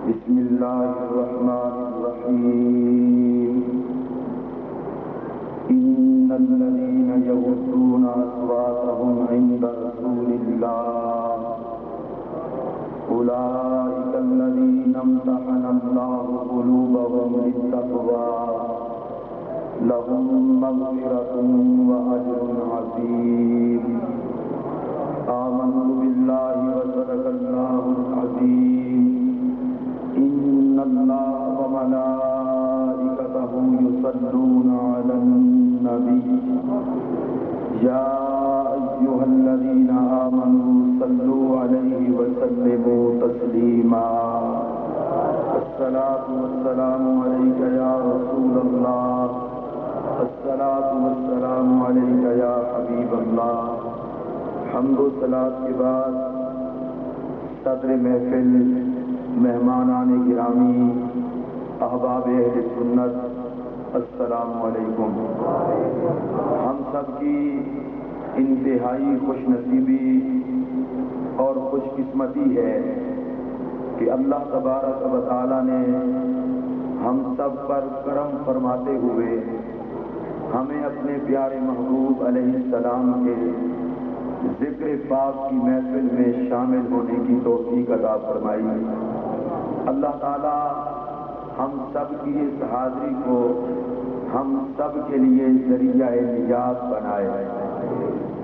بسم الله الرحمن الرحيم إن الذين يغضون أصواتهم عند رسول الله أولئك الذين امتحن الله قلوبهم للتقوى لهم مغفرة وأجر عظيم آمنت بالله وصدق الله العظيم إن الله وملائكته يصلون على النبي يا أيها الذين آمنوا صلوا عليه وسلموا تسليما الصلاة والسلام عليك يا رسول الله الصلاة والسلام عليك يا حبيب الله حمد و صلاۃ کے بعد صدر محفل، مہمانان گرامی، احباب اہل سنت، السلام علیکم۔ ہم سب کی انتہائی خوش نصیبی اور خوش قسمتی ہے کہ اللہ تبارک و تعالی نے ہم سب پر کرم فرماتے ہوئے ہمیں اپنے پیارے محبوب علیہ السلام کے ذکر پاک کی محفل میں شامل ہونے کی توفیق عطا فرمائی۔ اللہ تعالی ہم سب کی اس حاضری کو ہم سب کے لیے ذریعہ نجات بنائے،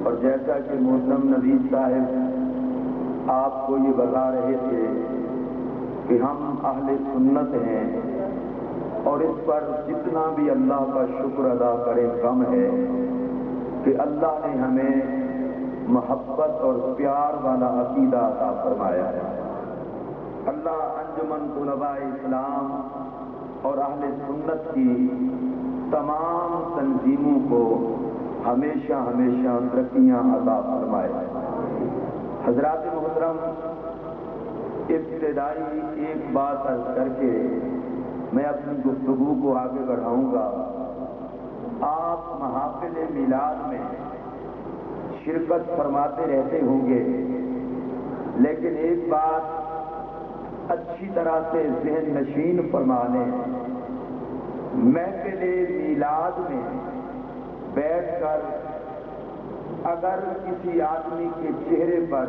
اور جیسا کہ محترم نوید صاحب آپ کو یہ بتا رہے تھے کہ ہم اہل سنت ہیں، اور اس پر جتنا بھی اللہ کا شکر ادا کرے کم ہے کہ اللہ نے ہمیں محبت اور پیار والا عقیدہ عطا فرمایا ہے۔ اللہ انجمن طلباء اسلام اور اہل سنت کی تمام تنظیموں کو ہمیشہ ہمیشہ ترقیاں عطا فرمائے۔ حضرات محترم، ابتدائی ایک بات عرض کر کے میں اپنی گفتگو کو آگے بڑھاؤں گا۔ آپ محافل میلاد میں شرکت فرماتے رہتے ہوں گے، لیکن ایک بات اچھی طرح سے ذہن نشین فرما لیں، محفل میلاد میں بیٹھ کر اگر کسی آدمی کے چہرے پر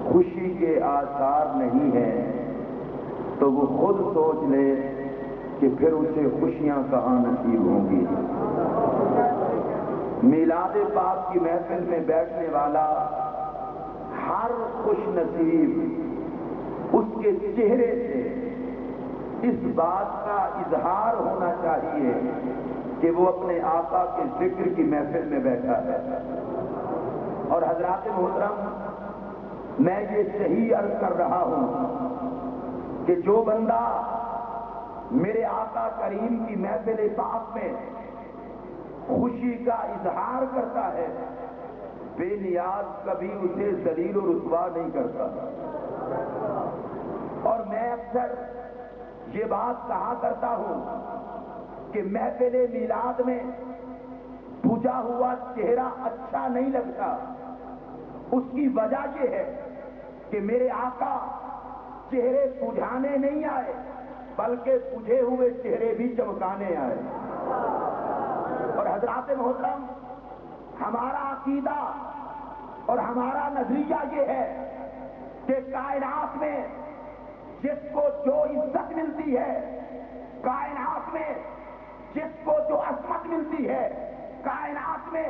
خوشی کے آثار نہیں ہیں تو وہ خود سوچ لے کہ پھر اسے خوشیاں کہاں نصیب ہوں گی۔ میلاد پاک کی محفل میں بیٹھنے والا ہر خوش نصیب اس کے چہرے سے اس بات کا اظہار ہونا چاہیے کہ وہ اپنے آقا کے ذکر کی محفل میں بیٹھا ہے۔ اور حضرات محترم، میں یہ صحیح عرض کر رہا ہوں کہ جو بندہ میرے آقا کریم کی محفل پاک میں خوشی کا اظہار کرتا ہے، بے نیاز کبھی اسے ذلیل و رسوا نہیں کرتا۔ اور میں اکثر یہ بات کہا کرتا ہوں کہ محفل میلاد میں بجھا ہوا چہرہ اچھا نہیں لگتا۔ اس کی وجہ یہ ہے کہ میرے آقا چہرے بجھانے نہیں آئے، بلکہ بجھے ہوئے چہرے بھی چمکانے آئے۔ اور حضرات محترم، ہمارا عقیدہ اور ہمارا نظریہ یہ ہے کہ کائنات میں جس کو جو عزت ملتی ہے، کائنات میں جس کو جو عظمت ملتی ہے، کائنات میں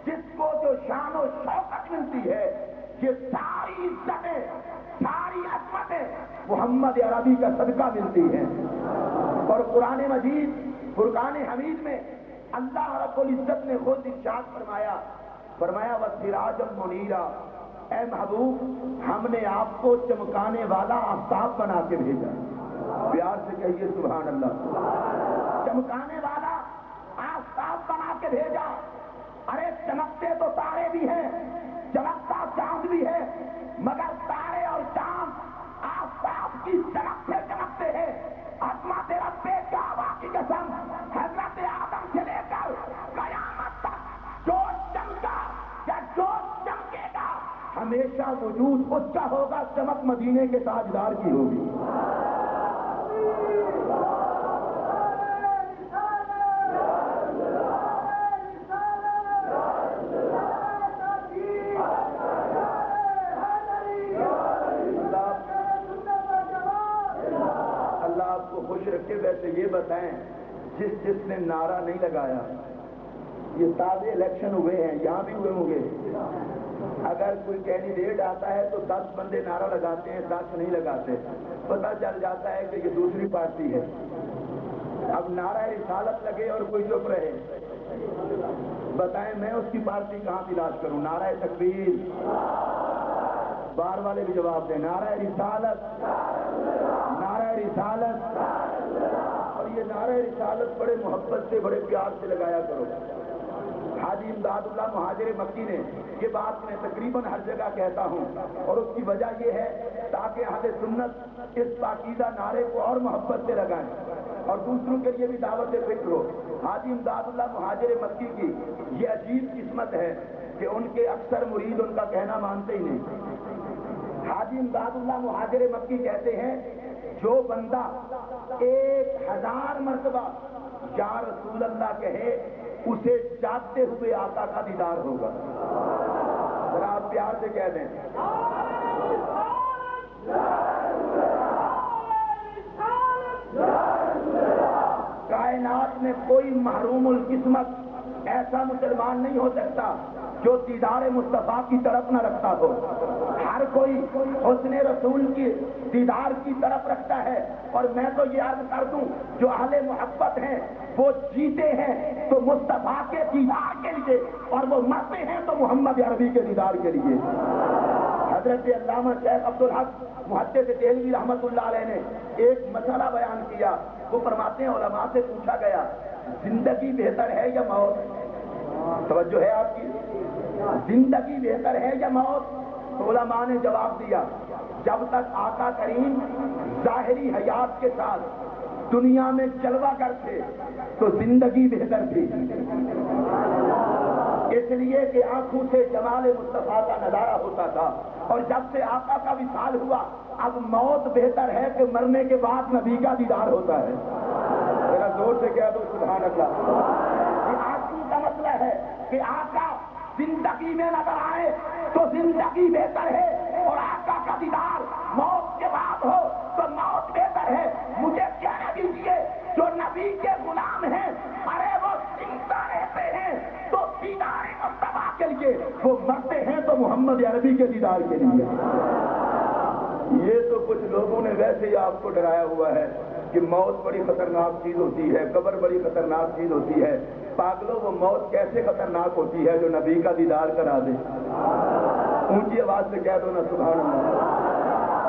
جس کو جو شان و شوکت ملتی ہے، یہ ساری عزتیں، ساری عظمتیں محمد عربی کا صدقہ ملتی ہیں۔ اور قرآن مجید فرقان حمید میں اللہ رب العزت نے خود ارشاد فرمایا وَسِرَاجًا مُنِيرًا، اے محبوب ہم نے آپ کو چمکانے والا آفتاب بنا کے بھیجا۔ پیار سے کہیے سبحان اللہ۔ چمکانے والا آفتاب بنا کے بھیجا۔ ارے چمکتے تو تارے بھی ہیں، چمکتا چاند بھی ہے، مگر تارے اور چاند آفتاب کی چمک سے چمکتے ہیں۔ عظمت رب کعبہ کی قسم، حضرت آدم سے لے کر قیامت تک جو چمکا یا جو چمکے گا ہمیشہ تیرا وجود اس کا ہوگا، چمک مدینے کے تاجدار کی ہوگی۔ اللہ آپ کو خوش رکھے۔ ویسے یہ بتائیں، جس نے نعرہ نہیں لگایا، یہ تازے الیکشن ہوئے ہیں، یہاں بھی ہوئے ہوں گے، اگر کوئی کینڈیڈیٹ آتا ہے تو 10 بندے نعرہ لگاتے ہیں، 10 نہیں لگاتے، پتہ چل جاتا ہے کہ یہ دوسری پارٹی ہے۔ اب نعرہ رسالت لگے اور کوئی چپ رہے، بتائیں میں اس کی پارٹی کہاں تلاش کروں؟ نعرہ تکبیر، بار والے بھی جواب دیں، نعرہ رسالت، نعرہ رسالت۔ اور یہ نعرہ رسالت بڑے محبت سے، بڑے پیار سے لگایا کرو۔ حاجی امداد اللہ مہاجر مکی نے یہ بات میں تقریباً ہر جگہ کہتا ہوں، اور اس کی وجہ یہ ہے تاکہ اہل سنت اس پاکیزہ نعرے کو اور محبت سے لگائیں اور دوسروں کے لیے بھی دعوت فکر ہو۔ حاجی امداد اللہ مہاجر مکی کی یہ عجیب قسمت ہے کہ ان کے اکثر مرید ان کا کہنا مانتے ہی نہیں۔ حاجی امداد اللہ مہاجر مکی کہتے ہیں، جو بندہ 1000 مرتبہ یا رسول اللہ کہے، اسے جاتے ہوئے آقا کا دیدار ہوگا۔ ذرا آپ پیار سے کہہ دیں۔ کائنات میں کوئی محروم القسمت ایسا مسلمان نہیں ہو سکتا جو دیدار مصطفیٰ کی طرف نہ رکھتا ہو۔ ہر کوئی حسن رسول کی دیدار کی طرف رکھتا ہے، اور میں تو یہ عرض کر دوں، جو اہل محبت ہیں وہ جیتے ہیں تو مصطفیٰ کے دیدار کے لیے، اور وہ مرتے ہیں تو محمد عربی کے دیدار کے لیے۔ حضرت علامہ شیخ عبدالحق محدث دہلوی رحمۃ اللہ علیہ نے ایک مسئلہ بیان کیا۔ وہ فرماتے ہیں، علماء سے پوچھا گیا زندگی بہتر ہے یا موت؟ توجہ ہے آپ کی؟ زندگی بہتر ہے یا موت؟ تو علماء نے جواب دیا، جب تک آقا کریم ظاہری حیات کے ساتھ دنیا میں جلوہ گر تھے تو زندگی بہتر تھی، اس لیے کہ آنکھوں سے جمال مصطفیٰ کا نظارہ ہوتا تھا، اور جب سے آقا کا وصال ہوا اب موت بہتر ہے کہ مرنے کے بعد نبی کا دیدار ہوتا ہے۔ ذرا زور سے کہہ دو سبحان اللہ۔ یہ آنکھوں کا مسئلہ ہے کہ آقا زندگی میں نظر آئے تو زندگی بہتر ہے، اور آقا کا دیدار موت کے بعد ہو تو موت بہتر ہے۔ مجھے کہنے دیجیے، جو نبی کے غلام ہیں، ارے وہ زندہ رہتے ہیں تو دیدار مصطفیٰ کے لیے، وہ مرتے ہیں تو محمد عربی کے دیدار کے لیے۔ یہ تو کچھ لوگوں نے ویسے ہی آپ کو ڈرایا ہوا ہے کہ موت بڑی خطرناک چیز ہوتی ہے، قبر بڑی خطرناک چیز ہوتی ہے۔ پاگلوں، وہ موت کیسے خطرناک ہوتی ہے جو نبی کا دیدار کرا دے؟ اونچی آواز سے کہہ دو نا سبحان اللہ۔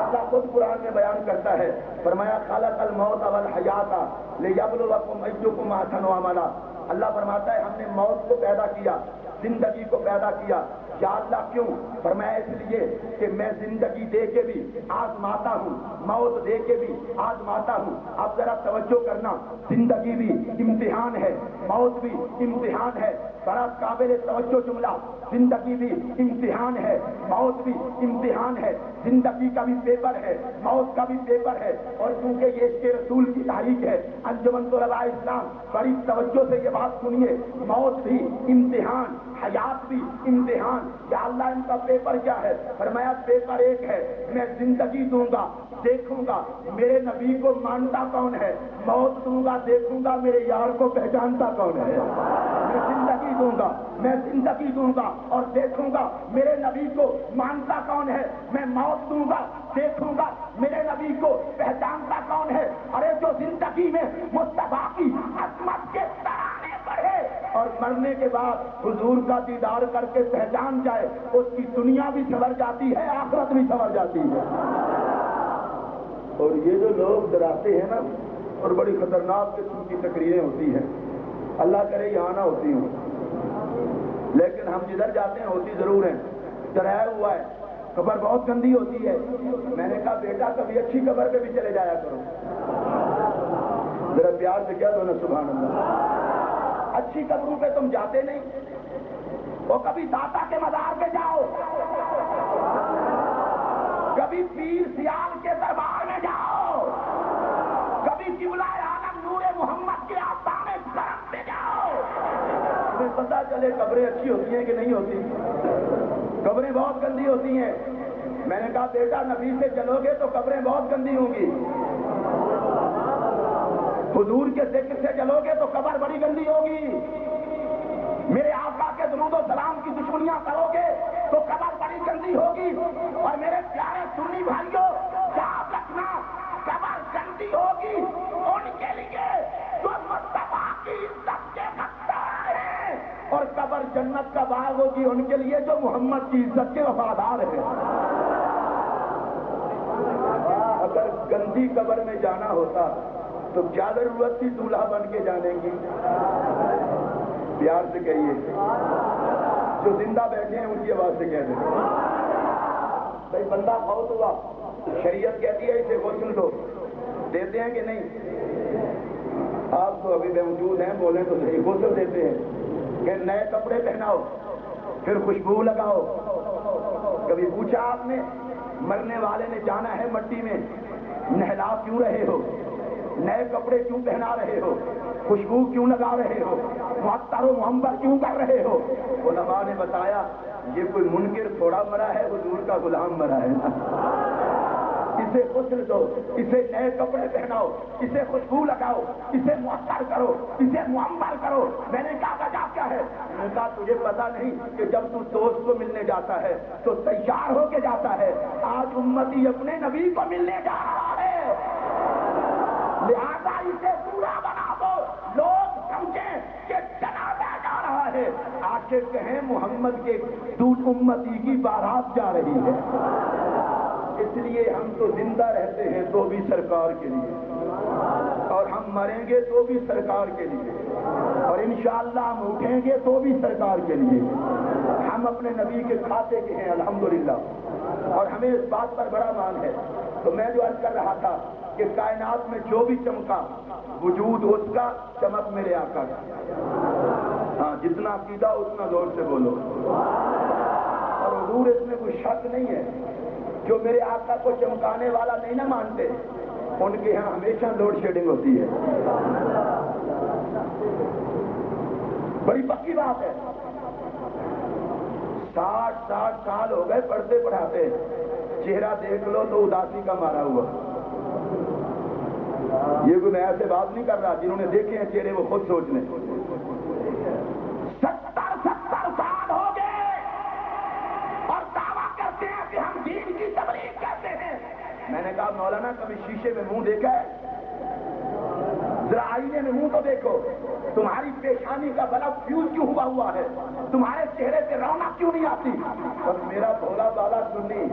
اللہ خود قرآن میں بیان کرتا ہے، فرمایا خلق الموت والحیات لیبلوکم ایکم احسن عملا۔ اللہ فرماتا ہے ہم نے موت کو پیدا کیا، زندگی کو پیدا کیا۔ یا اللہ کیوں؟ فرمایا اس لیے کہ میں زندگی دے کے بھی آزماتا ہوں، موت دے کے بھی آزماتا ہوں۔ اب ذرا توجہ کرنا، زندگی بھی امتحان ہے، موت بھی امتحان ہے۔ بڑا قابل توجہ جملہ، زندگی بھی امتحان ہے، موت بھی امتحان ہے۔ زندگی کا بھی پیپر ہے، موت کا بھی پیپر ہے، اور کیونکہ یہ عشق رسول کی تحریک ہے، انجمن طلباء اسلام بڑی توجہ سے یہ بات سنیے، موت بھی امتحان، حیات بھی امتحان۔ یا اللہ ان کا پیپر کیا ہے؟ فرمایا پیپر ایک ہے، میں زندگی دوں گا، دیکھوں گا میرے نبی کو مانتا کون ہے، موت دوں گا، دیکھوں گا میرے یار کو پہچانتا کون ہے۔ میں زندگی دوں گا، میں زندگی دوں گا اور دیکھوں گا میرے نبی کو مانتا کون ہے، میں موت دوں گا، دیکھوں گا میرے نبی کو پہچانتا کون ہے۔ ارے جو زندگی میں مصطفیٰ کی عظمت کے ترانے پڑھے اور مرنے کے بعد حضور کا دیدار کر کے پہچان جائے، اس کی دنیا بھی سنور جاتی ہے، آخرت بھی سنور جاتی ہے۔ اور یہ جو لوگ ڈراتے ہیں نا، اور بڑی خطرناک قسم کی تقریریں ہوتی ہیں، اللہ کرے یہاں نہ ہوتی ہوں، لیکن ہم جدھر جاتے ہیں ہوتی ضرور ہیں۔ ڈرایا ہوا ہے قبر بہت گندی ہوتی ہے۔ میں نے کہا بیٹا کبھی اچھی قبر پہ بھی چلے جایا کرو، ذرا پیار سے کہہ دو نا سبحان اللہ۔ اچھی قبروں پہ تم جاتے نہیں، وہ کبھی داتا کے مزار پہ جاؤ، کبھی پیر سیال کے دربار میں جاؤ، کبھی قبلہ عالم نور محمد کے آستانے کرم میں جاؤ، تمہیں پتہ چلے قبریں اچھی ہوتی ہیں کہ نہیں ہوتی۔ قبریں بہت گندی ہوتی ہیں۔ میں نے کہا بیٹا نبی سے چلو گے تو قبریں بہت گندی ہوں گی، حضور کے ذکر سے چلو گے تو قبر بڑی گندی ہوگی، میرے آقا کے درود و سلام کی دشمنیاں کرو گے تو قبر بڑی گندی ہوگی۔ اور میرے پیارے سنی بھائیوں یاد رکھنا، قبر گندی ہوگی ان کے لیے جو مصطفیٰ کی عزت کے حقدار ہیں، اور قبر جنت کا باغ ہوگی ان کے لیے جو محمد کی عزت کے وفادار ہیں۔ اگر گندی قبر میں جانا ہوتا تو کیا ضرورت تھی دولہا بن کے جانے کی؟ پیار سے کہیے، جو زندہ بیٹھے ہیں ان کی آواز سے کہہ دیں بھائی بندہ فوت ہوا، شریعت کہتی ہے اسے غسل دو، دیتے ہیں کہ نہیں؟ آپ تو ابھی موجود ہیں، بولیں تو صحیح، غسل دیتے ہیں کہ نئے کپڑے پہناؤ، پھر خوشبو لگاؤ۔ کبھی پوچھا آپ نے مرنے والے نے جانا ہے مٹی میں، نہلا کیوں رہے ہو؟ نئے کپڑے کیوں پہنا رہے ہو؟ خوشبو کیوں لگا رہے ہو؟ معطر و معمر کیوں کر رہے ہو؟ علماء نے بتایا یہ کوئی منکر تھوڑا مرا ہے، حضور کا غلام مرا ہے نا۔ اسے غسل دو، اسے نئے کپڑے پہناؤ، اسے خوشبو لگاؤ، اسے معطر کرو، اسے معمر کرو۔ میں نے کہا وجہ کیا ہے؟ میں نے کہا تجھے پتا نہیں کہ جب تو دوست کو ملنے جاتا ہے تو تیار ہو کے جاتا ہے، آج امتی اپنے نبی کو ملنے جا رہا ہے، لہذا اسے پورا بنا دو، لوگ سمجھیں کہ جنازہ جا رہا ہے، آ کے کہیں محمد کے دودھ امتی کی بارات جا رہی ہے۔ اس لیے ہم تو زندہ رہتے ہیں تو بھی سرکار کے لیے، اور ہم مریں گے تو بھی سرکار کے لیے، اور انشاءاللہ ہم اٹھیں گے تو بھی سرکار کے لیے۔ ہم اپنے نبی کے کھاتے کے ہیں الحمدللہ، اور ہمیں اس بات پر بڑا مان ہے۔ تو میں جو عرض کر رہا تھا کہ کائنات میں جو بھی چمکا وجود اس کا، چمک میرے آقا کا۔ ہاں جتنا عقیدہ اتنا زور سے بولو، اور حضور اس میں کوئی شک نہیں ہے۔ جو میرے آقا کو چمکانے والا نہیں نہ مانتے ان کے یہاں ہمیشہ لوڈ شیڈنگ ہوتی ہے، بڑی پکی بات ہے۔ 60 سال ہو گئے پڑھتے پڑھاتے، چہرہ دیکھ لو تو اداسی کا مارا ہوا۔ یہ کوئی میں ایسے بات نہیں کر رہا، جنہوں نے دیکھے ہیں چہرے وہ خود سوچ لیں۔ 70 سال ہو گئے اور دعویٰ کرتے ہیں کہ ہم دین کی تبلیغ کرتے ہیں۔ میں نے کہا مولانا کبھی شیشے میں منہ دیکھا ہے؟ ذرا آئینے میں منہ تو دیکھو، تمہاری پیشانی کا بلب فیوز کیوں ہوا ہے؟ تمہارے چہرے پہ رونق کیوں نہیں آتی؟ اور میرا بھولا بالا سنی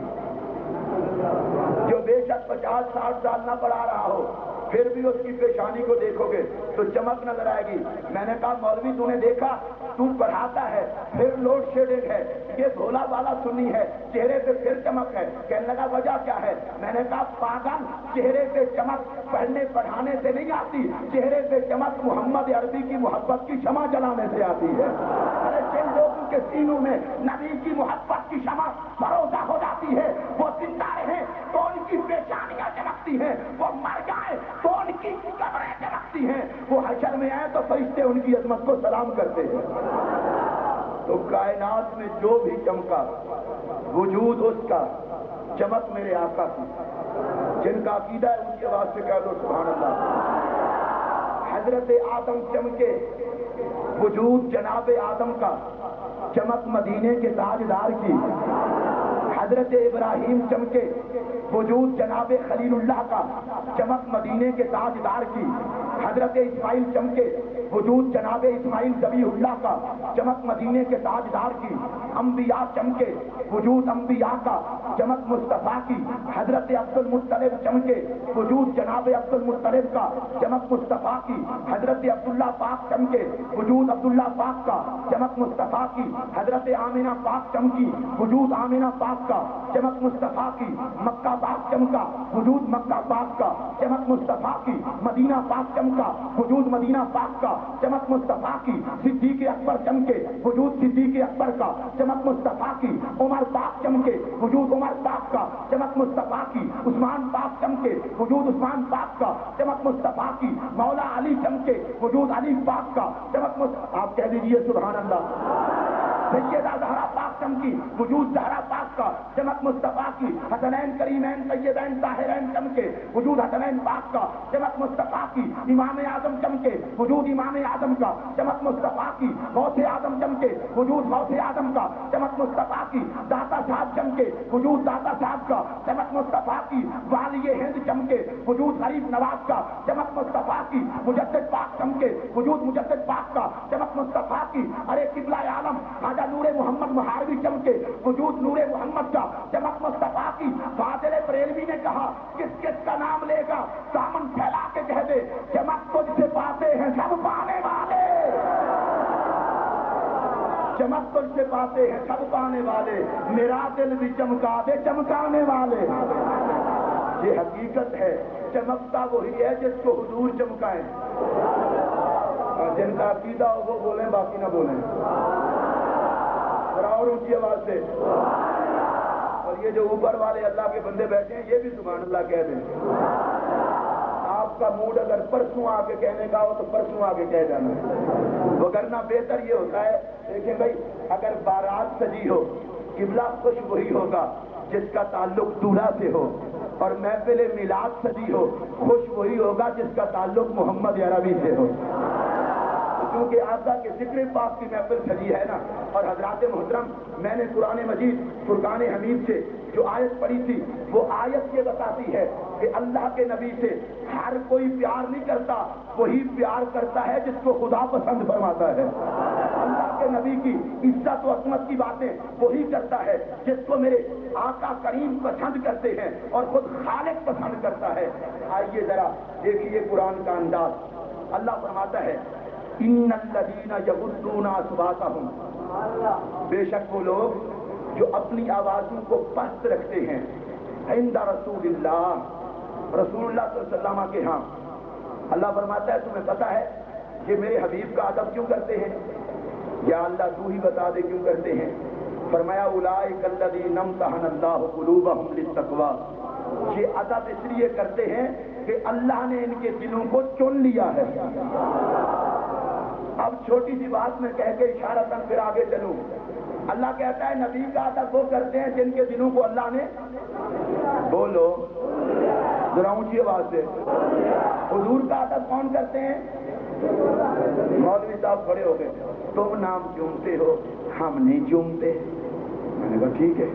جو بے شک 50-60 سال نہ پڑھا رہا ہو، پھر بھی اس کی پیشانی کو دیکھو گے تو چمک نظر آئے گی۔ میں نے کہا مولوی تو نے دیکھا، تو پڑھاتا ہے پھر لوڈ شیڈنگ ہے، یہ بھولا والا سنی ہے، چہرے پہ پھر چمک ہے۔ کہنے لگا وجہ کیا ہے؟ میں نے کہا پاگل، چہرے پہ چمک پڑھنے پڑھانے سے نہیں آتی، چہرے پہ چمک محمد عربی کی محبت کی شمع جلانے سے آتی ہے۔ ارے جن لوگوں کے سینوں میں نبی کی محبت کی شمع فروزہ ہو جاتی ہے وہ زندہ رہیں تو ان کی پیشانیاں چمکتی ہیں، وہ مر جائیں تو ان کی قبریں چمکتی ہیں، وہ حشر میں آئے تو فرشتے ان کی عظمت کو سلام کرتے ہیں۔ تو کائنات میں جو بھی چمکا وجود اس کا، چمک میرے آقا کی۔ جن کا عقیدہ ہے ان کی آواز سے کہہ دو سبحان اللہ۔ حضرت آدم چمکے، وجود جناب آدم کا، چمک مدینے کے تاجدار کی۔ حضرت ابراہیم چمکے، وجود جناب خلیل اللہ کا، چمک مدینے کے تاجدار کی۔ حضرت اسماعیل چمکے، وجود جناب اسماعیل ذبیح اللہ کا، چمک مدینے کے تاجدار کی۔ انبیاء چمکے، وجود انبیاء کا، چمک مصطفیٰ کی۔ حضرت عبد المطلب چمکے، وجود جناب عبد المطلب کا، چمک مصطفیٰ کی۔ حضرت عبداللہ پاک چمکے، وجود عبداللہ پاک کا، چمک مصطفیٰ کی۔ حضرت آمینہ پاک چمکی، وجود آمینہ پاک کا، چمک مصطفیٰ کی۔ مکہ پاک چمکا، وجود مکہ پاک کا، چمک مصطفیٰ کی، مدینہ پاک چمکا وجود مدینہ پاک کا، چمک مصطفیٰ کی، صدیق اکبر چمکے وجود صدیق اکبر کا، چمک مصطفیٰ کی، عمر پاک چمکے وجود عمر پاک کا، چمک مصطفیٰ کی، عثمان پاک چمکے وجود عثمان پاک کا، چمک مصطفیٰ کی، مولا علی چمکے وجود علی پاک کا، چمک مصطفیٰ، آپ کہہ دیجئے سبحان اللہ، سیدہ زہرا پاک چمکی وجود زہرا پاک کا، چمک مصطفیٰ کی، حسنین کریمین سیدین طاہرین چمکے وجود حسنین پاک کا، چمک مصطفیٰ کی، امام اعظم چمکے وجود امام اعظم کا، چمک مصطفیٰ کی، غوث اعظم چمکے وجود غوث اعظم کا، چمک مصطفیٰ کی، داتا صاحب چمکے وجود داتا صاحب کا، چمک مصطفیٰ کی، والی ہند چمکے وجود غریب نواز کا، چمک مصطفیٰ کی، مجدد پاک چمکے وجود مجدد پاک کا، چمک مصطفیٰ کی، ارے قبلہ عالم خواجہ نور محمد مہاروی چمکے وجود نور محمد کا، چمک مصطفیٰ کی، فاضل بریلوی نے کہا کس کس کا نام لے گا دامن پھیلا کے کہہ دے چمک تجھ سے پاتے ہیں سب پانے والے، چمک تجھ سے پاتے ہیں سب پانے والے، میرا دل بھی چمکا دے چمکانے والے، یہ حقیقت ہے، چمکتا وہی ہے جس کو حضور چمکائیں، جن کا عقیدہ ہو وہ بولیں باقی نہ بولیں، ذرا اور اونچی آواز سے، اور یہ جو اوپر والے اللہ کے بندے بیٹھے ہیں یہ بھی سبحان اللہ کہہ دیں، آپ کا موڈ اگر پرسوں آگے کہنے کا ہو تو پرسوں آگے کہہ جانا ہے، وگرنہ بہتر یہ ہوتا ہے، دیکھیں بھائی اگر بارات سجی ہو قبلہ خوش وہی ہوگا جس کا تعلق دولہا سے ہو، اور محفل میلاد سجی ہو خوش وہی ہوگا جس کا تعلق محمد عربی سے ہو، کیونکہ آقا کے ذکر پاک کی محفل سجی ہے نا، اور حضرات محترم میں نے قرآن مجید فرقان حمید سے جو آیت پڑھی تھی وہ آیت یہ بتاتی ہے کہ اللہ کے نبی سے ہر کوئی پیار نہیں کرتا، وہی پیار کرتا ہے جس کو خدا پسند فرماتا ہے، اللہ کے نبی کی عزت و عظمت کی باتیں وہی کرتا ہے جس کو میرے آقا کریم پسند کرتے ہیں اور خود خالق پسند کرتا ہے۔ آئیے ذرا دیکھیے قرآن کا انداز، اللہ فرماتا ہے ان الذین یغضون اصواتهم، بے شک وہ لوگ جو اپنی آوازوں کو پست رکھتے ہیں، عند رسول اللہ، رسول اللہ صلی اللہ علیہ وسلم کے ہاں، اللہ فرماتا ہے تمہیں پتہ ہے کہ میرے حبیب کا ادب کیوں کرتے ہیں؟ یا اللہ تو ہی بتا دے کیوں کرتے ہیں؟ فرمایا اولئک الذین امتحن اللہ قلوبہم للتقوی، یہ ادب اس لیے کرتے ہیں کہ اللہ نے ان کے دلوں کو چن لیا ہے۔ اب چھوٹی سی بات میں کہہ کے اشارتاً پھر آگے چلوں، اللہ کہتا ہے نبی کا ادب وہ کرتے ہیں جن کے دلوں کو اللہ نے، بولو ذرا اونچی آواز سے، حضور کا ادب کون کرتے ہیں؟ مولوی صاحب کھڑے ہو گئے، تم نام چومتے ہو ہم نہیں چومتے، میں نے کہا ٹھیک ہے،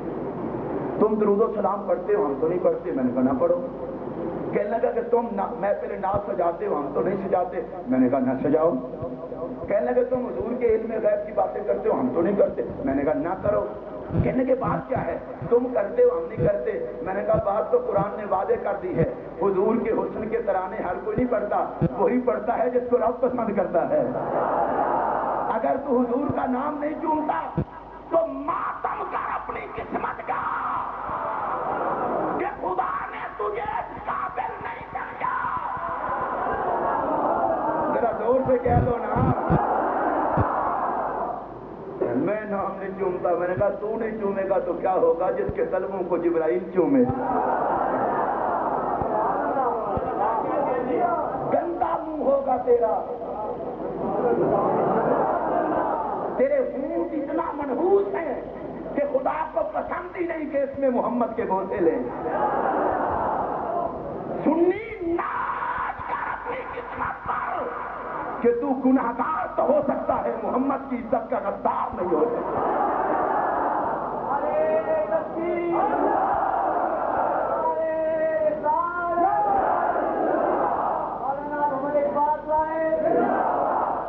تم درود و سلام پڑھتے ہو ہم تو نہیں پڑھتے، میں نے کہا نہ پڑھو، کہنے لگا کہ تم محفل ناز سجاتے ہو ہم تو نہیں سجاتے، میں نے کہا نہ سجاؤ، کہنے لگے تم حضور کے علم غیب کی باتیں کرتے ہو ہم تو نہیں کرتے، میں نے کہا نہ کرو، کہنے کے بعد کیا ہے تم کرتے ہو ہم نہیں کرتے، میں نے کہا بات تو قرآن نے واضح کر دی ہے، حضور کے حسن کے ترانے ہر کوئی نہیں پڑھتا، وہی پڑھتا ہے جس کو رب پسند کرتا ہے، اگر تو حضور کا نام نہیں چومتا تو ماتم کر اپنی قسمت کا کہ خدا نے تجھے قابل نہیں سمجھا، ذرا زور سے کہہ دو نا، میں نام نہیں چومتا، میں نے کہا تو نہیں چومے گا تو کیا ہوگا جس کے قلبوں کو جبرائیل چومے، گندا منہ ہوگا تیرا، تیرے ہونٹ اتنا منحوس ہیں کہ خدا کو پسند ہی نہیں کہ اس میں محمد کے بوسے لیں، سنی ناز کر اپنی قسمت پر کہ تو گناہگار تو ہو سکتا ہے محمد کی عزت کا غدار نہیں ہو سکتا۔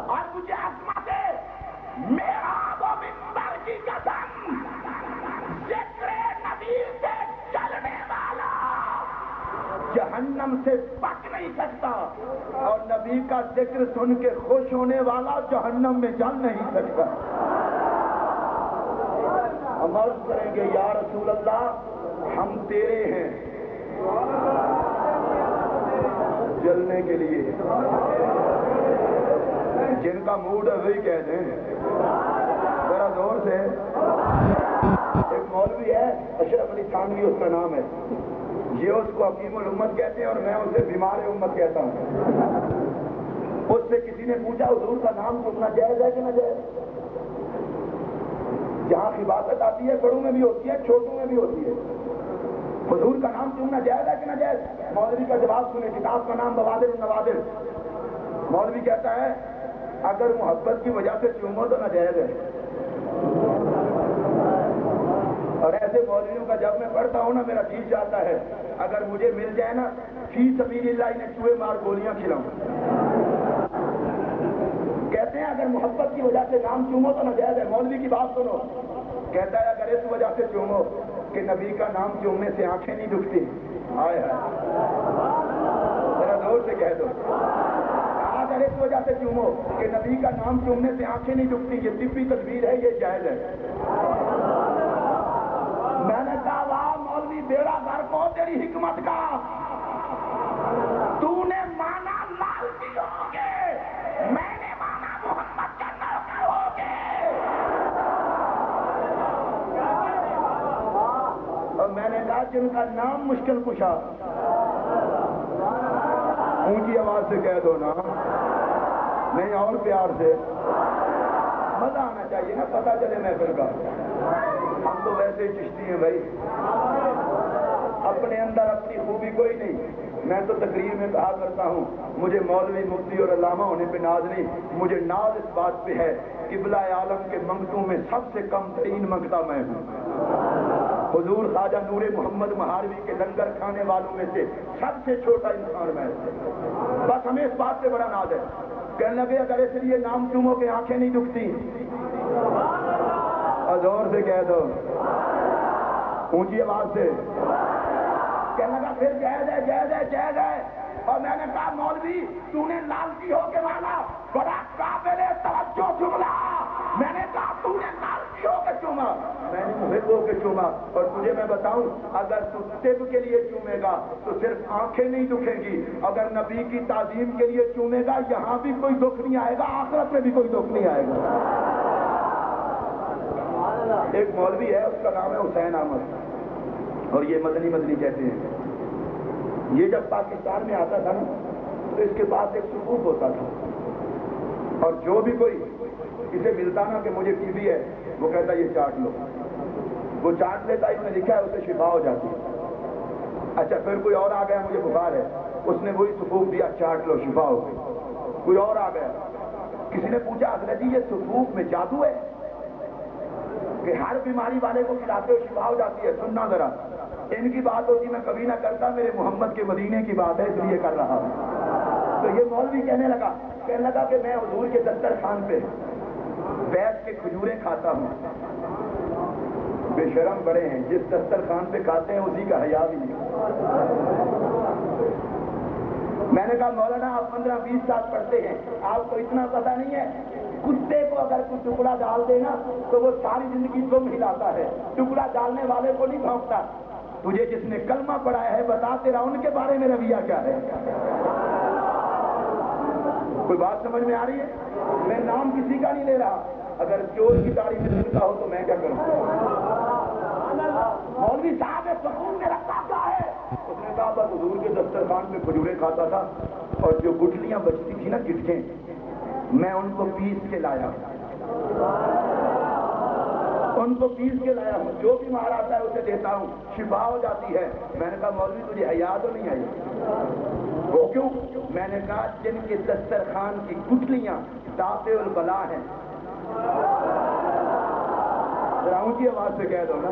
اور مجھے عظمت ہے میرا وہ منبر کی قسم، ذکر نبی سے چلنے والا جہنم سے بچ نہیں سکتا، اور نبی کا ذکر سن کے خوش ہونے والا جہنم میں جل نہیں سکتا۔ ہم عرض کریں گے یا رسول اللہ ہم تیرے ہیں، بدلنے کے لیے جن کا موڈ ہے وہی کہہ دیں ذرا زور سے. ایک مولوی ہے اشرف علی تھانوی اس کا نام ہے, یہ اس کو حکیم الامت کہتے ہیں اور میں اسے بیمار امت کہتا ہوں. اس سے کسی نے پوچھا حضور کا نام چننا جائز ہے کہ نہ جائز؟ جہاں عبادت آتی ہے بڑوں میں بھی ہوتی ہے چھوٹوں میں بھی ہوتی ہے. حضور کا نام چننا جائز ہے کہ نہ جائز؟ مولوی کا جواب سنیں, کتاب کا نام بوادر النوادر. مولوی کہتا ہے اگر محبت کی وجہ سے چومو تو ناجائز ہے. اور ایسے مولویوں کا جب میں پڑھتا ہوں نا میرا جی چاہتا ہے اگر مجھے مل جائے نا فی سبیل اللہ انہیں چوہے مار گولیاں کھلاؤں. کہتے ہیں اگر محبت کی وجہ سے نام چومو تو ناجائز ہے. مولوی کی بات سنو, کہتا ہے اگر اس وجہ سے چومو کہ نبی کا نام چومنے سے آنکھیں نہیں دکھتی. آئے ہائے ذرا زور سے کہہ دو. اگر اس وجہ سے چومو کہ نبی کا نام چومنے سے آنکھیں نہیں دکھتی, یہ طبی تدبیر ہے, یہ جائز ہے. میں نے کہا واہ مولوی بیڑا گھر کو تیری حکمت کا, تو نے مانا لال کی ہوگے, میں نے مانا محمد کا نوکر ہوگے. اور میں نے کہا جن کا نام مشکل کشا, اونچی آواز سے کہہ دو نا, نہیں اور پیار سے, مزہ آنا چاہیے نا, پتہ چلے محفل کا. ہم تو ویسے ہی چشتی ہیں بھائی, اپنے اندر اپنی خوبی کوئی نہیں. میں تو تقریر میں کہا کرتا ہوں مجھے مولوی مفتی اور علامہ ہونے پہ ناز نہیں, مجھے ناز اس بات پہ ہے قبلہ عالم کے منگتوں میں سب سے کم ترین منگتا میں ہوں. حضور خواجہ نور محمد مہاروی کے لنگر کھانے والوں میں سے سب سے چھوٹا انسان میں. بس ہمیں اس بات پہ بڑا ناز ہے. کہنے لگے اگر اس لیے نام چومو کہ آنکھیں نہیں دکھتی, اور زور سے کہہ دو, اونچی آواز سے. کہنے لگا پھر جائز ہے جائز ہے جائز ہے. اور میں نے کہا مولوی تو نے لالچی ہو کے مانا, بڑا قابل توجہ جملہ. میں نے کہا تو نے لالچی ہو کے چوما, میں نے محب ہو کے چوما. اور تجھے میں بتاؤں اگر تو طب کے لیے چومے گا تو صرف آنکھیں نہیں دکھیں گی, اگر نبی کی تعظیم کے لیے چومے گا یہاں بھی کوئی دکھ نہیں آئے گا, آخرت میں بھی کوئی دکھ نہیں آئے گا. ایک مولوی ہے اس کا نام ہے حسین احمد, اور یہ مدنی کہتے ہیں. یہ جب پاکستان میں آتا تھا نا تو اس کے پاس ایک صفوف ہوتا تھا, اور جو بھی کوئی اسے ملتا نا کہ مجھے ٹی بی ہے وہ کہتا یہ چاٹ لو. وہ چاٹ لیتا, اس نے لکھا ہے اسے شفا ہو جاتی ہے. اچھا پھر کوئی اور آ گیا مجھے بخار ہے, اس نے وہی صفوف دیا, چاٹ لو شفا ہو گئی. کوئی اور آ گیا, کسی نے پوچھا حضرت جی یہ صفوف میں جادو ہے کہ ہر بیماری والے کو کھلاتے ہو شفا ہو جاتی ہے؟ سننا ذرا, ان کی بات ہوتی میں کبھی نہ کرتا, میرے محمد کے مدینے کی بات ہے اس لیے کر رہا ہوں. تو یہ مولوی کہنے لگا کہ میں حضور کے دسترخوان پہ بیٹھ کے کھجوریں کھاتا ہوں. بے شرم بڑے ہیں, جس دسترخوان پہ کھاتے ہیں اسی کا حیا بھی نہیں. میں نے کہا مولانا آپ 15-20 سال پڑھتے ہیں, آپ کو اتنا پتہ نہیں ہے کتے کو اگر کوئی ٹکڑا ڈال دے نا تو وہ ساری زندگی دم ہلاتا ہے, ٹکڑا ڈالنے والے کو نہیں بھونکتا. تجھے جس نے کلمہ پڑھا ہے بتا تیرا ان کے بارے میں رویہ کیا ہے؟ کوئی بات سمجھ میں آ رہی ہے؟ میں نام کسی کا نہیں لے رہا, اگر چور کی داڑھی میں سنتا ہو تو میں کیا کروں؟ مولوی صاحب سکون میں رکھتا کیا ہے؟ اس نے کہا بس حضور کے دسترخوان میں کھجوریں کھاتا تھا, اور جو گٹلیاں بچتی تھی نا گٹکیں, میں ان کو پیس کے لایا ہوں, جو بھی مار آتا ہے اسے دیتا ہوں, شفا ہو جاتی ہے. میں نے کہا مولوی تجھے حیا تو نہیں آئی؟ وہ کیوں؟ میں نے کہا جن کے دسترخوان کی گٹلیاں دافع البلا ہیں. اونچی آواز سے کہہ دو نا.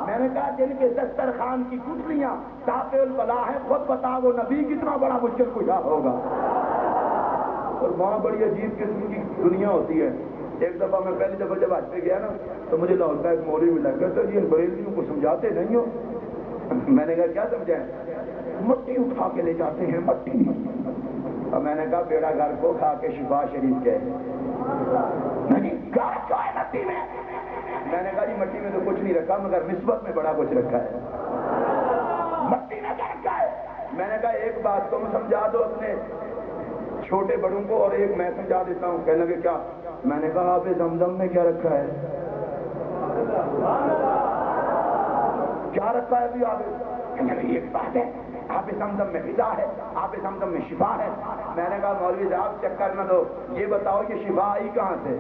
میں نے کہا جن کے دسترخوان کی گٹلیاں دافع البلا ہیں, خود بتا وہ نبی کتنا بڑا مشکل کشا ہوگا. اور وہاں بڑی عجیب قسم کی دنیا ہوتی ہے. ایک دفعہ میں پہلی دفعہ جب حج پہ گیا نا تو مجھے لاہور کا ایک مولوی ملا, کہتا جی ان بریلویوں کو سمجھاتے نہیں ہو. میں نے کہا کیا سمجھائیں؟ مٹی اٹھا کے لے جاتے ہیں مٹی. اور میں نے کہا بیڑا گھر کو کھا کے شفا شریف گئے. میں نے کہا جی مٹی میں تو کچھ نہیں رکھا مگر نسبت میں بڑا کچھ رکھا ہے. مٹی میں کیا رکھا ہے؟ میں نے کہا ایک بات تم سمجھا دو اپنے چھوٹے بڑوں کو اور ایک میں سمجھا دیتا ہوں. کہنے لگے کیا؟ میں نے کہا آب زمزم میں کیا رکھا ہے؟ کیا رکھا ہے بھی آب؟ کہنے لگے ایک بات ہے، آب زمزم میں غذا ہے، آب زمزم میں شفا ہے. میں نے کہا مولوی صاحب چکر نہ دو، یہ بتاؤ یہ شفا آئی کہاں سے؟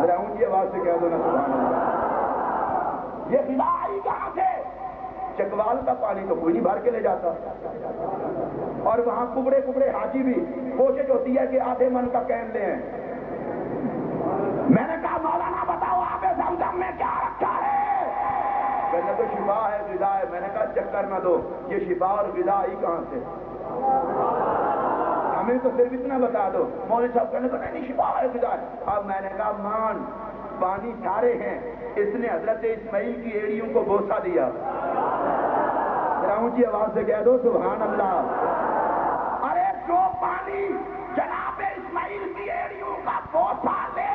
ذرا اونچی آواز سے کہہ دو نا سبحان اللہ. یہ غذا آئی کہاں سے؟ چکوال کا پانی تو کوئی نہیں بھر کے لے جاتا، اور وہاں کبڑے کبڑے حاجی بھی کوشش ہوتی ہے کہ آدھے من کا کین لے ہیں. میں نے کہا مولانا بتاؤ آب زمزم میں کیا رکھا ہے؟ کہنے تو شفا ہے، غذا ہے. میں نے کہا چکر نہ دو، یہ شفا اور غذا آئی کہاں سے؟ ہمیں تو صرف اتنا بتا دو. مولوی صاحب کہنے کو نہیں شفا ہے غذا ہے. اب میں نے کہا مان پانی سارے ہیں، اس نے حضرت اسماعیل کی ایڑیوں کو بوسہ دیا. ذرا اونچی آواز سے کہہ دو سبحان اللہ. ارے جو پانی جناب اسماعیل کی ایڑیوں کا بوسہ لے،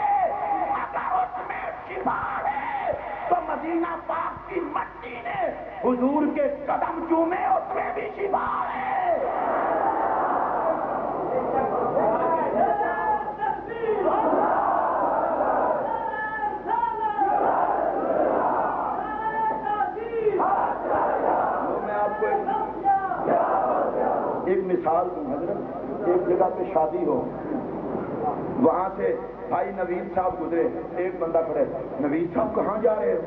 اگر اس میں شفا ہے تو مدینہ پاک کی مٹی نے حضور کے قدم چومے، اس میں بھی شفا ہے. ایک مثال دوں حضرت، ایک جگہ پہ شادی ہو، وہاں سے بھائی نوید صاحب گزرے. ایک بندہ کھڑے، نوید صاحب کہاں جا رہے ہیں؟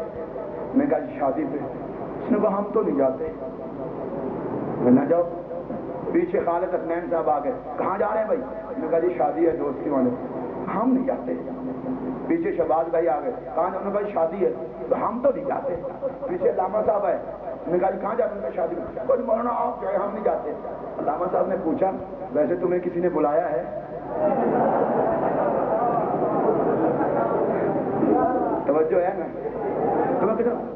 میں کہا شادی پہ. اس نے کہا ہم تو نہیں جاتے. میں نہ جاؤ. پیچھے خالد حسنین صاحب آ گئے، کہاں جا رہے ہیں بھائی؟ میں کہا جی شادی ہے دوستی والے. ہم نہیں جاتے. پیچھے شہباز بھائی آ گئے، کہاں جانا بھائی؟ شادی ہے. ہم تو نہیں جاتے. پیچھے علامہ صاحب آئے، میں کہا جی کہاں جاتے ہیں؟ شادی میں. کوئی مولانا آپ جو ہے ہم نہیں جاتے. علامہ صاحب نے پوچھا ویسے تمہیں کسی نے بلایا ہے؟ توجہ ہے نا؟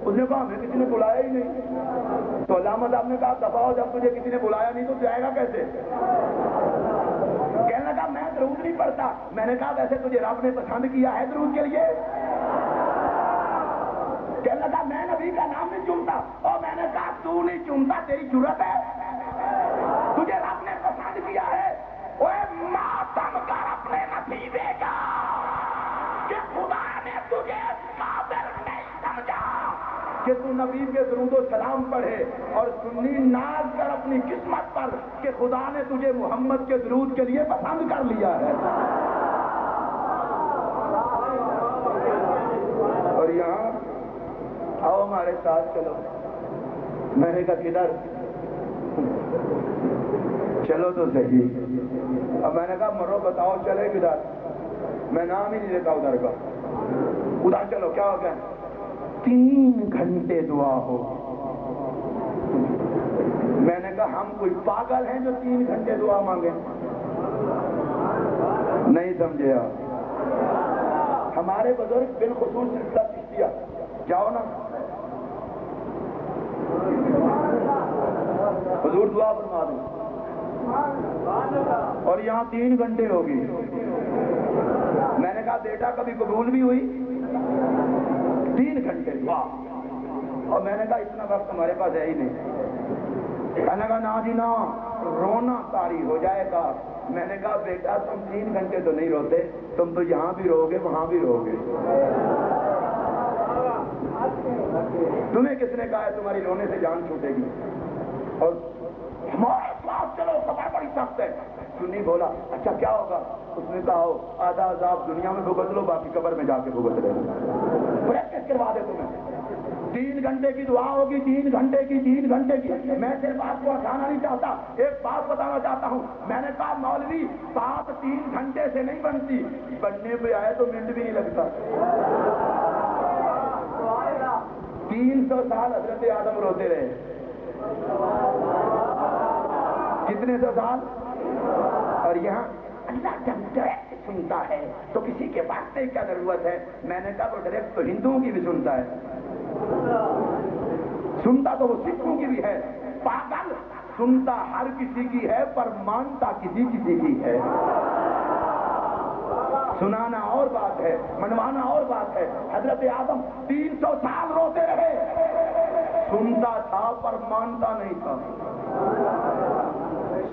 اس نے کہا ہمیں کسی نے بلایا ہی نہیں. تو علامہ صاحب نے کہا دفعہ ہو، جب تجھے کسی نے بلایا نہیں تو جائے گا کیسے؟ کہنے لگا میں درود نہیں پڑھتا. میں نے کہا ویسے تجھے رب نے پسند کیا ہے درود کے لیے؟ کہنے لگا میں نبی کا نام نہیں چومتا. اور میں نے کہا تو نہیں چومتا، تیری جرت ہے؟ تجھے رب نے پسند کیا ہے. اوے ماتم کر اپنے نصیبے کا کہ خدا نے تجھے قابل نہیں سمجھا کہ تو نبی کے درود و سلام پڑھے، اور سنی ناز کر اپنی قسمت پر کہ خدا نے تجھے محمد کے درود کے لیے پسند کر لیا ہے. اور یہاں آؤ ہمارے ساتھ چلو. میں نے کہا کدھر؟ چلو تو صحیح. اب میں نے کہا مرو بتاؤ چلے کدھر؟ میں نام ہی نہیں لیتا ادھر کا. ادھر چلو. کیا ہو گیا؟ 3 گھنٹے دعا ہو. میں نے کہا ہم کوئی پاگل ہیں جو 3 گھنٹے دعا مانگے؟ نہیں سمجھے آپ؟ ہمارے بزرگ بالخصوص سلسلہ چشتیہ، جاؤ نا حضور دعا فرما دیں. اور یہاں 3 گھنٹے ہوگی. میں نے کہا بیٹا کبھی قبول بھی ہوئی؟ 3 گھنٹے دعا. اور میں نے کہا اتنا وقت ہمارے پاس ہے ہی نہیں. میں نے کہا نا جی نا، رونا طاری ہو جائے گا. میں نے کہا بیٹا تم 3 گھنٹے تو نہیں روتے، تم تو یہاں بھی رہو گے وہاں بھی رہو گے. تمہیں کس نے کہا ہے تمہاری رونے سے جان چھوٹے گی؟ اور ہمارے ساتھ چلو خبر بڑی سخت ہے. سنی بولا اچھا کیا ہوگا؟ اس نے کہا آدھا عذاب دنیا میں بھگت لو، باقی قبر میں جا کے بھگت رہے. پریکٹس کروا دے تمہیں. 3 گھنٹے کی دعا ہوگی، 3 گھنٹے کی، 3 گھنٹے کی. میں صرف آپ کو ہٹانا نہیں چاہتا، ایک بات بتانا چاہتا ہوں. میں نے کہا مولوی بات 3 گھنٹے سے نہیں بنتی، بننے پہ آئے تو منٹ بھی نہیں لگتا. 300 سال حضرت آدم روتے رہے. کتنے 100 سال؟ اور یہاں اللہ جب ڈائریکٹ سنتا ہے تو کسی کے واسطے کیا ضرورت ہے؟ میں نے کہا وہ ڈائریکٹ تو ہندوؤں کی بھی سنتا ہے. سنتا تو وہ سکھوں کی بھی ہے. پاگل سنتا ہر کسی کی ہے پر مانتا کسی کسی کی ہے. سنانا اور بات ہے، منوانا اور بات ہے. حضرت آدم 300 سال روتے رہے. سنتا تھا پر مانتا نہیں تھا.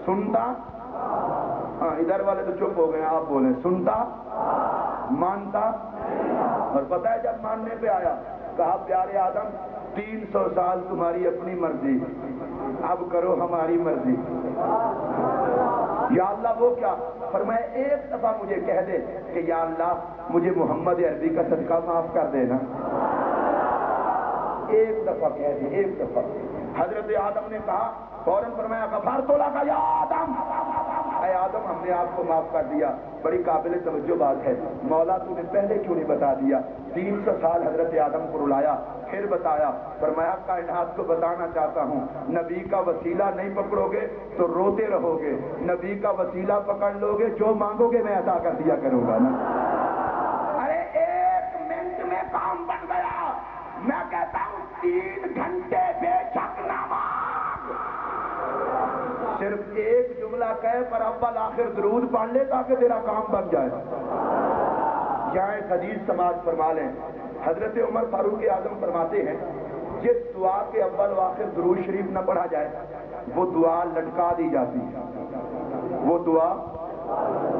سنتا، ہاں ادھر والے تو چپ ہو گئے، آپ بولیں. سنتا، مانتا. اور پتہ ہے جب ماننے پہ آیا کہا پیارے آدم 300 سال تمہاری اپنی مرضی، اب کرو ہماری مرضی. یا اللہ وہ کیا؟ فرمایا ایک دفعہ مجھے کہہ دے کہ یا اللہ مجھے محمد عربی کا صدقہ معاف کر دینا. ایک دفعہ کہہ دے، ایک دفعہ. حضرت آدم نے کہا، فوراً فرمایا غفرت لک یا آدم، اے آدم ہم نے آپ کو معاف کر دیا. بڑی قابل توجہ بات ہے، مولا تو نے پہلے کیوں نہیں بتا دیا؟ 300 سال حضرت آدم کو رلایا، پھر بتایا. فرمایا کائنات کو بتانا چاہتا ہوں، نبی کا وسیلہ نہیں پکڑو گے تو روتے رہو گے، نبی کا وسیلہ پکڑ لو گے جو مانگو گے میں عطا کر دیا کروں گا نا. ارے 1 منٹ میں کام بن گیا. میں کہتا ہوں 3 گھنٹے بے شک نہ مانگ، صرف ایک جملہ کہے پر اول آخر درود پڑھ لے تاکہ تیرا کام بن جائے. یہاں ایک حدیث سماعت فرما لیں. حضرت عمر فاروق اعظم فرماتے ہیں جس دعا کے اول و آخر درود شریف نہ پڑھا جائے وہ دعا لٹکا دی جاتی ہے. وہ دعا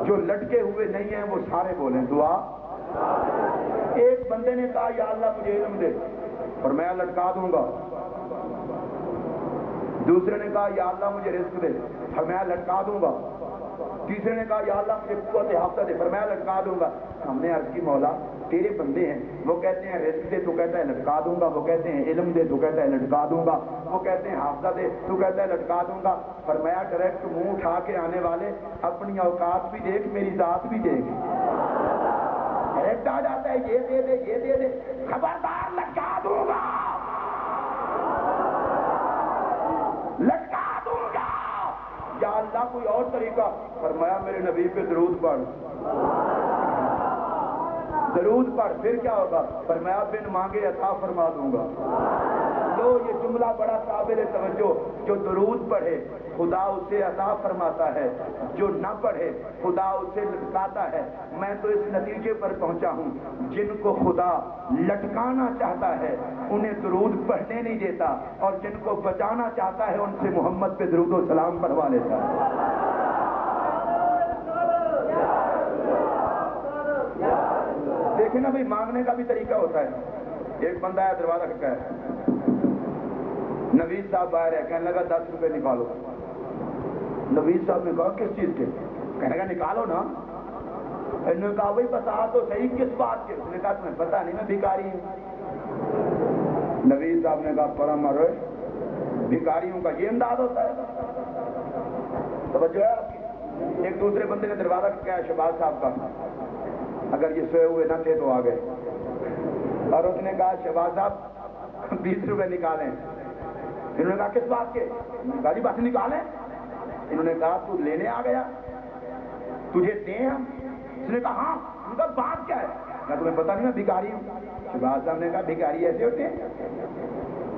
جو لٹکے ہوئے نہیں ہیں وہ سارے بولیں دعا. ایک بندے نے کہا یا اللہ مجھے علم دے، فرمایا لٹکا دوں گا. دوسرے نے کہا یا اللہ مجھے رزق دے، فرمایا لٹکا دوں گا. تیسرے نے کہا یا اللہ مجھے قوت حافظہ دے، فرمایا لٹکا دوں گا. ہم نے عرض کی مولا تیرے بندے ہیں، وہ کہتے ہیں رزق دے تو کہتا ہے لٹکا دوں گا، وہ کہتے ہیں علم دے تو کہتا ہے لٹکا دوں گا، وہ کہتے ہیں حافظہ دے تو کہتا ہے لٹکا دوں گا. فرمایا ڈائریکٹ منہ اٹھا کے آنے والے اپنی اوقات بھی دیکھ، میری ذات بھی دیکھ. ڈائریکٹ آ جاتا ہے یہ دے دے یہ دے دے، خبردار لٹکا دوں گا، لٹکا دوں گا. یا اللہ کوئی اور طریقہ؟ فرمایا میرے نبی پہ درود پڑھ، درود پڑھ. پھر کیا ہوگا؟ فرمایا بن مانگے عطا فرما دوں گا. لو یہ جملہ بڑا قابل توجہ. جو درود پڑھے خدا اسے عطا فرماتا ہے، جو نہ پڑھے خدا اسے لٹکاتا ہے. میں تو اس نتیجے پر پہنچا ہوں جن کو خدا لٹکانا چاہتا ہے انہیں درود پڑھنے نہیں دیتا، اور جن کو بچانا چاہتا ہے ان سے محمد پہ درود و سلام پڑھوا لیتا ہے. دیکھیں نا بھائی مانگنے کا بھی طریقہ ہوتا ہے. ایک بندہ ہے دروازہ کھٹکا ہے، نوید صاحب باہر ہے، کہنے لگا 10 روپے نکالو. نوید صاحب نے کہا کس چیز کے؟ کہنے لگا نکالو نا. انہوں نے کہا بھائی بتا تو صحیح کس بات کے؟ اس نے کہا تمہیں پتہ نہیں میں بھکاری ہوں. نوید صاحب نے کہا پڑا مرو، بھکاریوں کا یہ انداز ہوتا ہے. توجہ ہے آپ کی. ایک دوسرے بندے نے دروازہ کھٹکایا شہباز صاحب کا، اگر یہ سوئے ہوئے نہ تھے تو آ گئے، اور اس نے کہا شہباز صاحب 20 روپے نکالیں. انہوں نے کہا کس بات کے؟ کہا جی بس نکالیں. انہوں نے کہا تو لینے آ گیا، تجھے دیں ہم؟ اس نے کہا ہاں. ان کا بات کیا ہے؟ کہا تمہیں پتہ نہیں میں بھکاری ہوں. شہباز صاحب نے کہا بھکاری ایسے ہوتے ہیں؟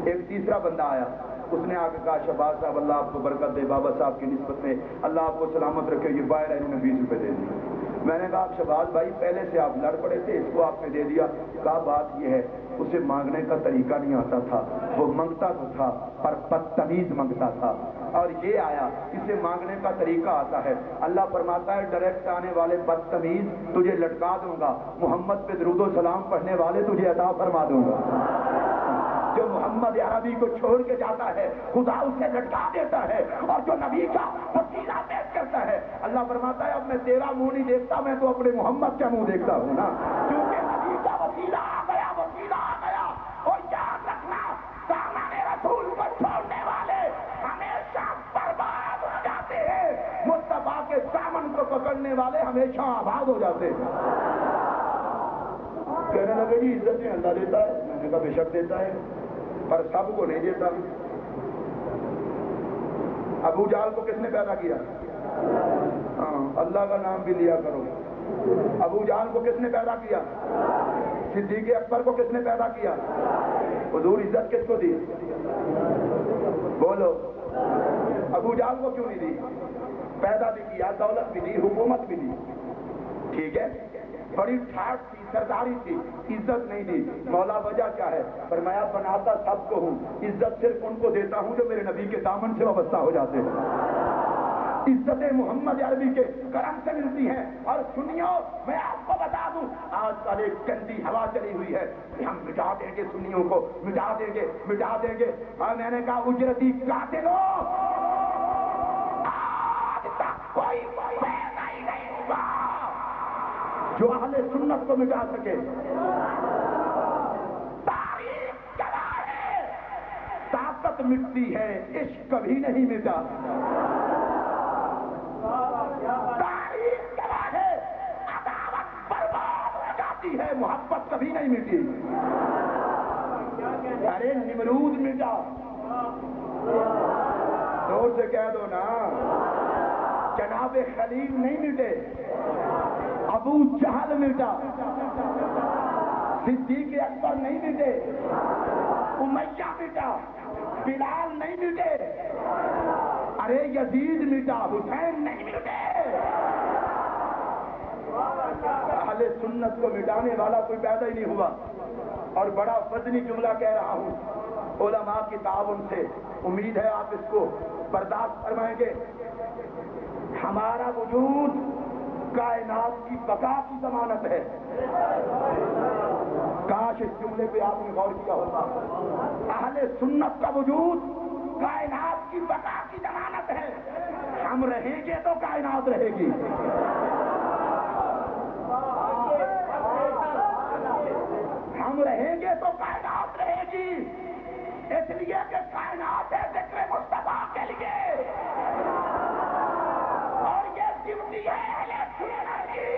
ایک تیسرا بندہ آیا، اس نے آ کے کہا شہباز صاحب اللہ آپ کو برکت دے، بابا صاحب کی نسبت میں اللہ آپ کو سلامت رکھے. یہ باہر ہے، انہوں نے 20 روپے دے دیے. میں نے کہا شہباز بھائی پہلے سے آپ لڑ پڑے تھے، اس کو آپ نے دے دیا. کہا بات یہ ہے اسے مانگنے کا طریقہ نہیں آتا تھا، وہ منگتا تو تھا پر بدتمیز منگتا تھا. اور یہ آیا اسے مانگنے کا طریقہ آتا ہے. اللہ فرماتا ہے ڈائریکٹ آنے والے بدتمیز تجھے لٹکا دوں گا، محمد پہ درود و سلام پڑھنے والے تجھے عطا فرما دوں گا. جو محمد عربی کو چھوڑ کے جاتا ہے خدا اسے لٹکا دیتا ہے، اور جو نبی کا وسیلہ پیش کرتا ہے اللہ فرماتا ہے اب میں تیرا منہ نہیں دیکھتا، میں تو اپنے محمد کا منہ دیکھتا ہوں نا. کیونکہ نبی کا وسیلہ آ گیا، وسیلہ آ گیا. اور یاد رکھنا دامن رسول کو چھوڑنے والے ہمیشہ برباد ہو جاتے ہیں، مصطفیٰ کے دامن کو پکڑنے والے ہمیشہ آباد ہو جاتے ہیں. کہنے لگے جی عزتیں اللہ دیتا ہے. میں نے کہا بے شک دیتا ہے پر سب کو نہیں دیتا. ابو جہل کو کس نے پیدا کیا؟ ہاں اللہ کا نام بھی لیا کرو. ابو جہل کو کس نے پیدا کیا؟ صدیق اکبر کو کس نے پیدا کیا؟ حضور عزت کس کو دی؟ بولو. ابو جہل کو کیوں نہیں دی؟ پیدا بھی کیا، دولت بھی دی، حکومت بھی دی. ٹھیک ہے بڑی ٹھاٹ تھی، سرداری تھی، عزت نہیں دی. مولا وجہ کیا ہے؟ فرمایا بناتا سب کو ہوں، عزت صرف ان کو دیتا ہوں جو میرے نبی کے دامن سے وابستہ ہو جاتے ہیں. عزت محمد عربی کے کرم سے ملتی ہیں. اور سنیو، میں آپ کو بتا دوں، آج کل ایک گندی ہوا چلی ہوئی ہے کہ ہم مٹا دیں گے سنیوں کو، مٹا دیں گے، مٹا دیں گے. اور میں نے کہا اجرتی قاتلو، آج تک کوئی پیدا ہی نہیں ہوا جو اہل سنت کو مٹا سکے. تاریخ گواہ ہے، طاقت مٹتی ہے، عشق کبھی نہیں مٹا. تاریخ گواہ ہے، عداوت برباد ہو جاتی ہے، محبت کبھی نہیں مٹی. ارے نمرود مٹا، زور سے کہہ دو نا. جناب خلیل نہیں مٹے، ابو جہل مٹا. صدیق اکبر نہیں مٹے، امیہ مٹا، بلال نہیں مٹے. ارے یزید مٹا، حسین نہیں مٹے. اہل سنت کو مٹانے والا کوئی پیدا ہی نہیں ہوا. اور بڑا وزنی جملہ کہہ رہا ہوں، علماء کی تعاون سے، امید ہے آپ اس کو برداشت فرمائیں گے. ہمارا وجود کائنات کی بقا کی ضمانت ہے. کاش اس جملے پہ آپ نے غور کیا ہوتا. اہل سنت کا وجود کائنات کی بقا کی ضمانت ہے. ہم رہیں گے تو کائنات رہے گی. ہم رہیں گے تو کائنات رہے گی. اس لیے کہ کائنات ہے ذکر مصطفیٰ کے لیے، اور یہ ڈیوٹی ہے اہل سنت کی.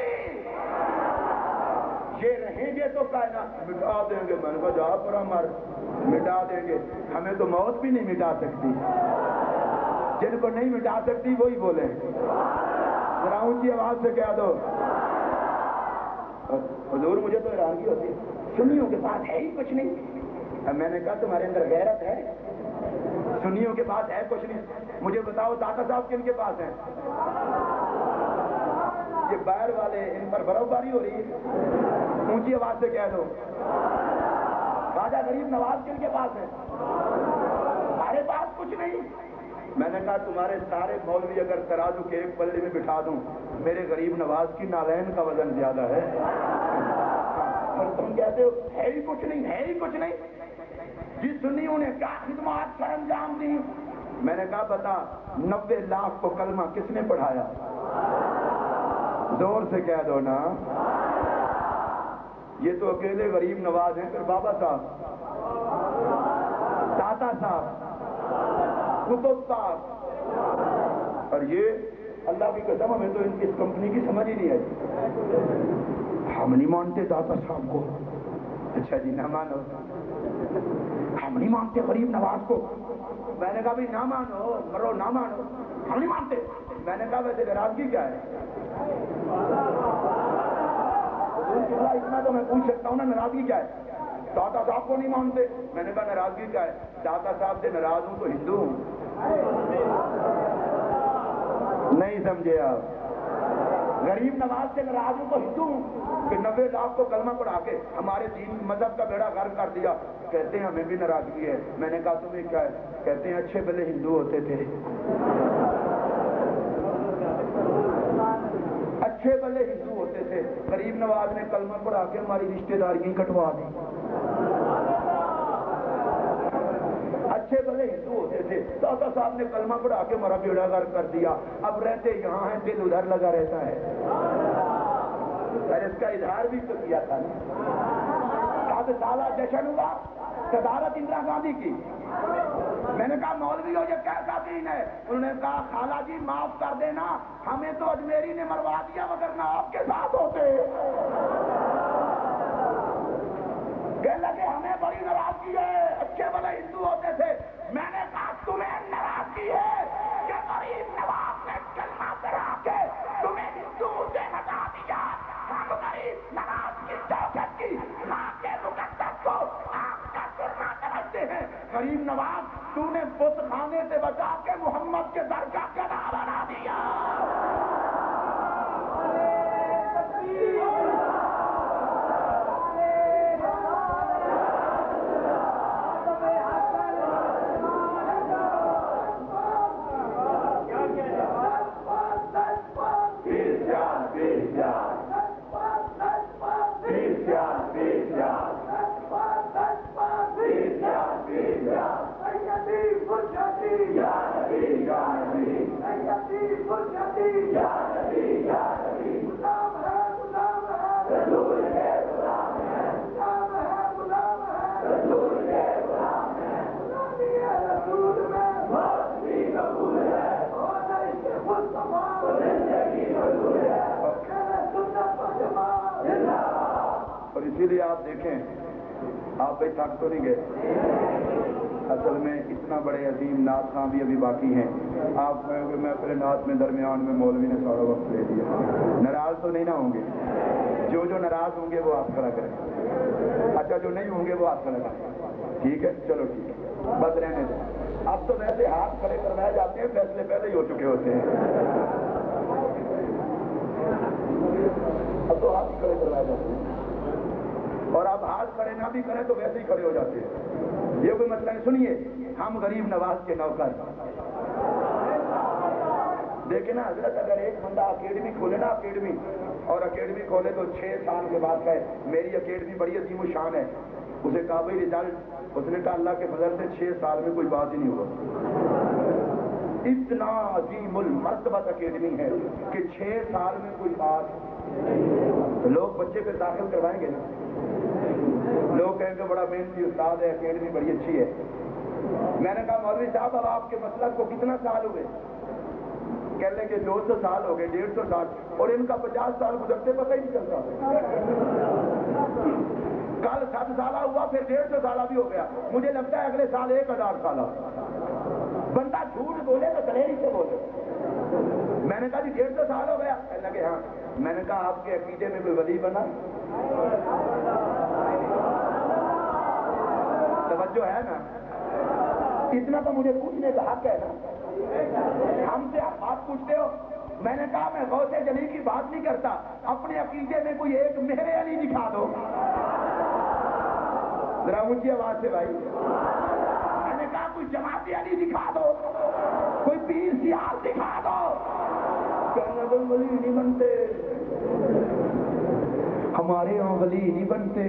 یہ رہیں گے تو کائنات مٹا دیں گے. میں نے کہا جا پر مر، مٹا دیں گے. ہمیں تو موت بھی نہیں مٹا سکتی. جن کو نہیں مٹا سکتی وہی بولے. ذرا اونچی آواز سے کہہ دو. حضور مجھے تو حیرانگی ہوتی ہے، سنیوں کے پاس ہے ہی کچھ نہیں. اب میں نے کہا تمہارے اندر غیرت ہے؟ سنیوں کے پاس ہے کچھ نہیں. مجھے بتاؤ داتا صاحب کن کے پاس ہیں؟ یہ باہر والے، ان پر برف باری ہو رہی ہے. اونچی آواز سے کہہ دو. خواجہ غریب نواز کن کے پاس ہے؟ ہمارے پاس کچھ نہیں. میں نے کہا تمہارے سارے مولوی اگر ترازو کے ایک پلڑے میں بٹھا دوں، میرے غریب نواز کی نالین کا وزن زیادہ ہے. اور تم کہتے ہو ہے ہی کچھ نہیں، ہے ہی کچھ نہیں. جس سنیوں نے کیا خدمات سر انجام دی. میں نے کہا بتا 90 لاکھ کو کلمہ کس نے پڑھایا؟ زور سے کہہ دو نا. یہ تو اکیلے غریب نواز ہیں. پھر بابا صاحب، داتا صاحب، قطب صاحب، اور یہ اللہ کی قسم ہمیں تو اس کمپنی کی سمجھ ہی نہیں آئی. ہم نہیں مانتے داتا صاحب کو. اچھا جی نہ مانو. ہم نہیں مانتے غریب نواز کو. میں نے کہا بھی نہ مانو، مرو نہ مانو، ہم نہیں مانتے. میں نے کہا ویسے ناراضگی کیا ہے؟ اتنا تو میں پوچھ سکتا ہوں نا، ناراضگی کیا ہے؟ داتا صاحب کو نہیں مانتے. میں نے کہا ناراضگی کیا ہے؟ داتا صاحب سے ناراض ہوں تو ہندو ہوں. نہیں سمجھے آپ؟ غریب نواز سے ناراض ہوں تو ہندو ہوں کہ 90 لاکھ کو کلمہ پڑھا کے ہمارے دین مذہب کا بیڑا غرق کر دیا. کہتے ہیں ہمیں بھی ناراضگی ہے. میں نے کہا تمہیں کیا ہے؟ کہتے ہیں اچھے بھلے ہندو ہوتے تھے، اچھے بھلے ہندو ہوتے تھے. غریب نواز نے کلمہ پڑھا کے ہماری رشتہ داریاں کٹوا دی. اچھے بھلے ہندو ہوتے تھے، داتا صاحب نے کلمہ پڑھا کے ہمارا بیڑا غرق کر دیا. اب رہتے یہاں ہیں، دل ادھر لگا رہتا ہے. اور اس کا اظہار بھی تو کیا تھا نا. 7 سالہ جشن ہوا، صدارت اندرا گاندھی کی. میں نے کہا مولوی ہو یہ کیسا دین ہے؟ انہوں نے کہا خالہ جی معاف کر دینا، ہمیں تو اجمیری نے مروا دیا مگر نہ آپ کے ساتھ ہوتے. کہنے لگے ہمیں بڑی ناراضگی ہے، اچھے بھلے ہندو ہوتے تھے. میں نے کہا تمہیں ناراضگی ہے کہ غریب نواز نے کلمہ پڑھا کے تمہیں ہندو سے ہٹا دیا. ہم غریب نواز کی شوکت کی ماں کے مقدس کو آپ کا سرما سمجھتے ہیں. غریب نواز تو نے بت خانے سے بچا کے محمد کے در کا گدا بنا دیا. اسی لیے آپ دیکھیں آپ بھائی تھک تو نہیں گئے؟ اصل میں اتنا بڑے عظیم نعت خواں بھی ابھی باقی ہیں. آپ کہیں گے میں اپنے نعت میں درمیان میں مولوی نے سارا وقت لے لیا. ناراض تو نہیں نہ ہوں گے؟ جو ناراض ہوں گے وہ ہاتھ کھڑا کریں. اچھا جو نہیں ہوں گے وہ ہاتھ کھڑا کریں. ٹھیک ہے چلو ٹھیک ہے بس رہنے دیں. اب تو ویسے ہاتھ کھڑے کروائے جاتے ہیں, فیصلے پہلے ہی ہو چکے ہوتے ہیں. اب تو ہاتھ ہی کھڑے کروائے جاتے ہیں, اور اب ہاتھ کھڑے نہ بھی کریں تو ویسے ہی کھڑے ہو جاتے ہیں. یہ کوئی مسئلہ نہیں. سنیے, ہم غریب نواز کے نوکر. دیکھیں نا حضرت, اگر ایک بندہ اکیڈمی کھولے نا, اکیڈمی, اور اکیڈمی کھولے تو 6 سال کے بعد کہے میری اکیڈمی بڑی عظیم و شان ہے, اسے کہا بھائی ریزلٹ, اس نے کہا اللہ کے فضل سے 6 سال میں کوئی بات ہی نہیں ہوا. اتنا عظیم المرتبہ اکیڈمی ہے کہ 6 سال میں کوئی بات. لوگ بچے پہ داخل کروائیں گے نا, لوگ کہیں گے بڑا محنتی استاد ہے, اکیڈمی بڑی اچھی ہے. میں نے کہا مولوی صاحب اب آپ کے مسلک کو کتنا سال ہوئے؟ کہنے لگے 200 سال ہو گئے, 150 سال, اور ان کا 50 سال گزرتے پتہ ہی نہیں چلتا. کل 7 سالہ ہوا, پھر 150 سالہ بھی ہو گیا. مجھے لگتا ہے اگلے سال 1000 سالہ. بندہ جھوٹ بولے تو دلیری سے بولے. میں نے کہا جی 150 سال ہو گیا. کہنے لگے ہاں. میں نے کہا آپ کے عقیدے میں کوئی ولی بنا؟ توجہ ہے نا؟ اتنا تو مجھے پوچھنے کا حق ہے نا. ہم سے آپ بات پوچھتے ہو. میں نے کہا میں غوث جلی کی بات نہیں کرتا, اپنے عقیدے میں کوئی ایک مہر علی دکھا دو. ذرا اونچی آواز سے بھائی. میں نے کہا کوئی جماعت علی دکھا دو, کوئی پیر سیاس دکھا دو. کہنے لگے ولی نہیں بنتے, ہمارے یہاں ولی نہیں بنتے.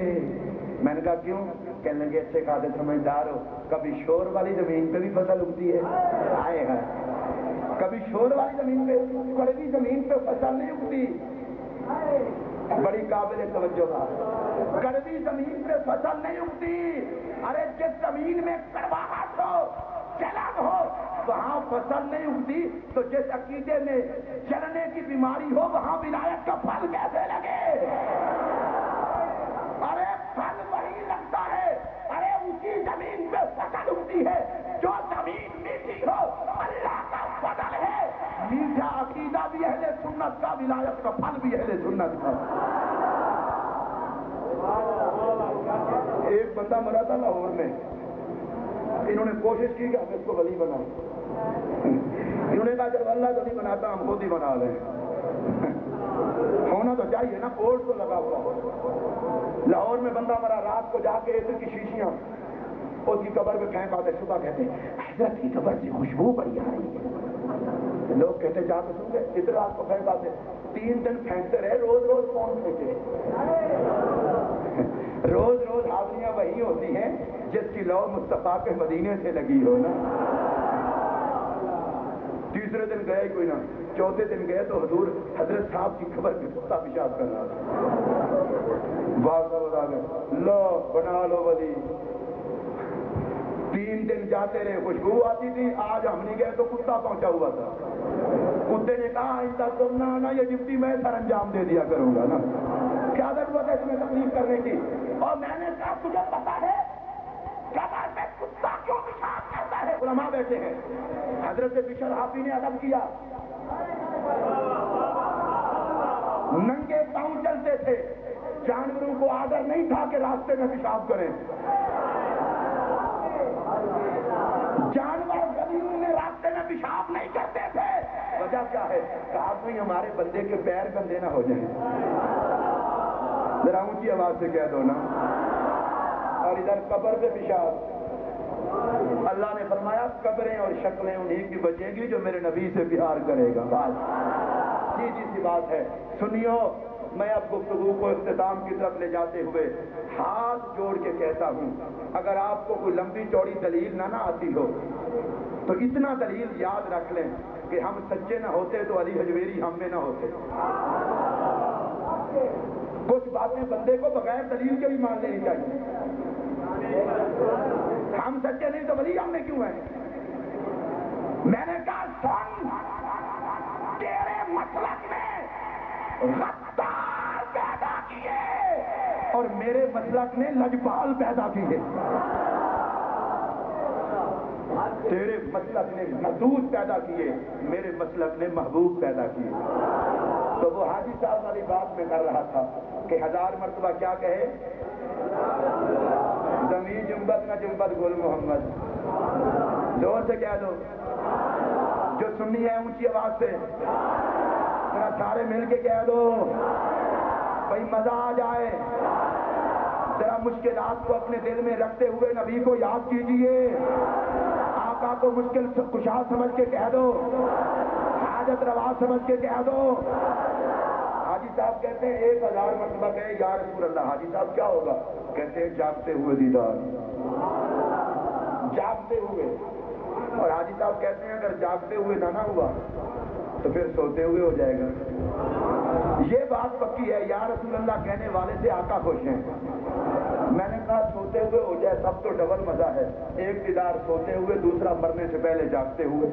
میں نے کہا کیوں؟ کہنے لگے اچھے خاصے سمجھدار ہو, کبھی شور والی زمین پہ بھی فصل اگتی ہے, آئے ہے, کبھی شور والی زمین پہ, کڑوی زمین پہ فصل نہیں اگتی. بڑی قابل توجہ بات. کڑوی زمین پہ فصل نہیں اگتی. ارے جس زمین میں کڑواہٹ ہو, جلن ہو, وہاں فصل نہیں اگتی. تو جس عقیدے میں جلنے کی بیماری ہو, وہاں ولایت کا پھل کیسے لگے؟ ارے پھل وہی لگتا ہے. ارے اسی زمین پہ فصل اگتی ہے جو زمین میٹھی ہو. اللہ کا فضل ہے, میٹھا عقیدہ بھی اہل سنت کا, ولایت کا پھل بھی اہل سنت کا. ایک بندہ مرا تھا لاہور میں, انہوں نے کوشش کی کہ ہم اس کو ولی بنائیں. انہوں نے کہا جب اللہ ولی بناتا ہم خود ہی بنا لیں. ہونا تو چاہیے نا, بورڈ تو لگا ہوا ہو. لاہور میں بندہ مرا, رات کو جا کے عطر کی شیشیاں اس کی قبر پہ پھینک آتے. صبح کہتے حضرت کی قبر سے خوشبو بڑی آ رہی ہے. لوگ کہتے جا کے سن گئے, عطر رات کو پھینک آتے. 3 دن پھینکتے رہے, روز روز کون پھینکے؟ روز روز حاضریاں وہی ہوتی ہیں جس کی لو مصطفیٰ کے مدینے سے لگی ہو نا. تیسرے دن گئے کوئی نہ, چوتھے دن گئے تو حضور حضرت صاحب کی خبر پہ کتا پیشاب کر رہا تھا. لو بنا لو ولی. 3 دن جاتے رہے, خوشبو آتی تھی. آج ہم نہیں گئے تو کتا پہنچا ہوا تھا. کتے نے کہا آئندہ تم نہ آنا, یہ ڈیوٹی میں سر انجام دے دیا کروں گا نا. کیا ضرورت ہے اس میں تکلیف کرنے کی؟ اور میں نے کہا تجھے پتا ہے قبر میں کتا کیوں پیشاب کرتا ہے؟ علماء بیٹھے ہیں. حضرت بشر حافی نے ادب کیا, ننگے پاؤں چلتے تھے, جانوروں کو آڈر نہیں تھا کہ راستے میں پیشاب کریں. جانور زمین میں راستے میں پیشاب نہیں کرتے تھے. وجہ کیا ہے؟ کہا کوئی ہمارے بندے کے پیر گندے نہ ہو جائیں. ذرا اونچی آواز سے کہہ دو نا. اور ادھر قبر پہ پیشاب. اللہ نے فرمایا قبریں اور شکلیں انہی کی بچیں گی جو میرے نبی سے پیار کرے گا. بات سیدھی سی بات ہے. سنیو, میں اب گفتگو کو اختتام کی طرف لے جاتے ہوئے ہاتھ جوڑ کے کہتا ہوں, اگر آپ کو کوئی لمبی چوڑی دلیل نہ آتی ہو تو اتنا دلیل یاد رکھ لیں کہ ہم سچے نہ ہوتے تو علی حجویری ہم میں نہ ہوتے. کچھ باتیں بندے کو بغیر دلیل کے بھی مان لینی چاہیے. ہم سچے نہیں تو ولی ہم میں کیوں ہیں؟ میں نے کہا سن, تیرے مسلک میں غدار پیدا کیے اور میرے مسلک نے لجپال پیدا کیے، تیرے مسلک نے مدود پیدا کیے، میرے مسلک نے محبوب پیدا کیے۔ تو وہ حاجی صاحب والی بات میں کر رہا تھا کہ 1000 مرتبہ کیا کہے، زمین جنبت نہ جنبت گل محمد، زور سے کہہ دو، جو سنی ہے اونچی آواز سے ذرا سارے مل کے کہہ دو بھائی مزہ آ جائے۔ ذرا مشکلات کو اپنے دل میں رکھتے ہوئے نبی کو یاد کیجئے، آقا کو مشکل کشا سمجھ کے کہہ دو، حاجت روا سمجھ کے کہہ دو۔ حاجی صاحب کہتے ہیں 1000 مرتبہ کہے یا رسول اللہ۔ حاجی صاحب کیا ہوگا؟ کہتے ہیں جاگتے ہوئے دیدار، جاگتے ہوئے۔ اور حاجی صاحب کہتے ہیں اگر جاگتے ہوئے نہ ہوا تو پھر سوتے ہوئے ہو جائے گا۔ یہ بات پکی ہے، یا رسول اللہ کہنے والے سے آقا خوش ہیں۔ میں نے کہا سوتے ہوئے ہو جائے تب تو ڈبل مزہ ہے، ایک دیدار سوتے ہوئے، دوسرا مرنے سے پہلے جاگتے ہوئے،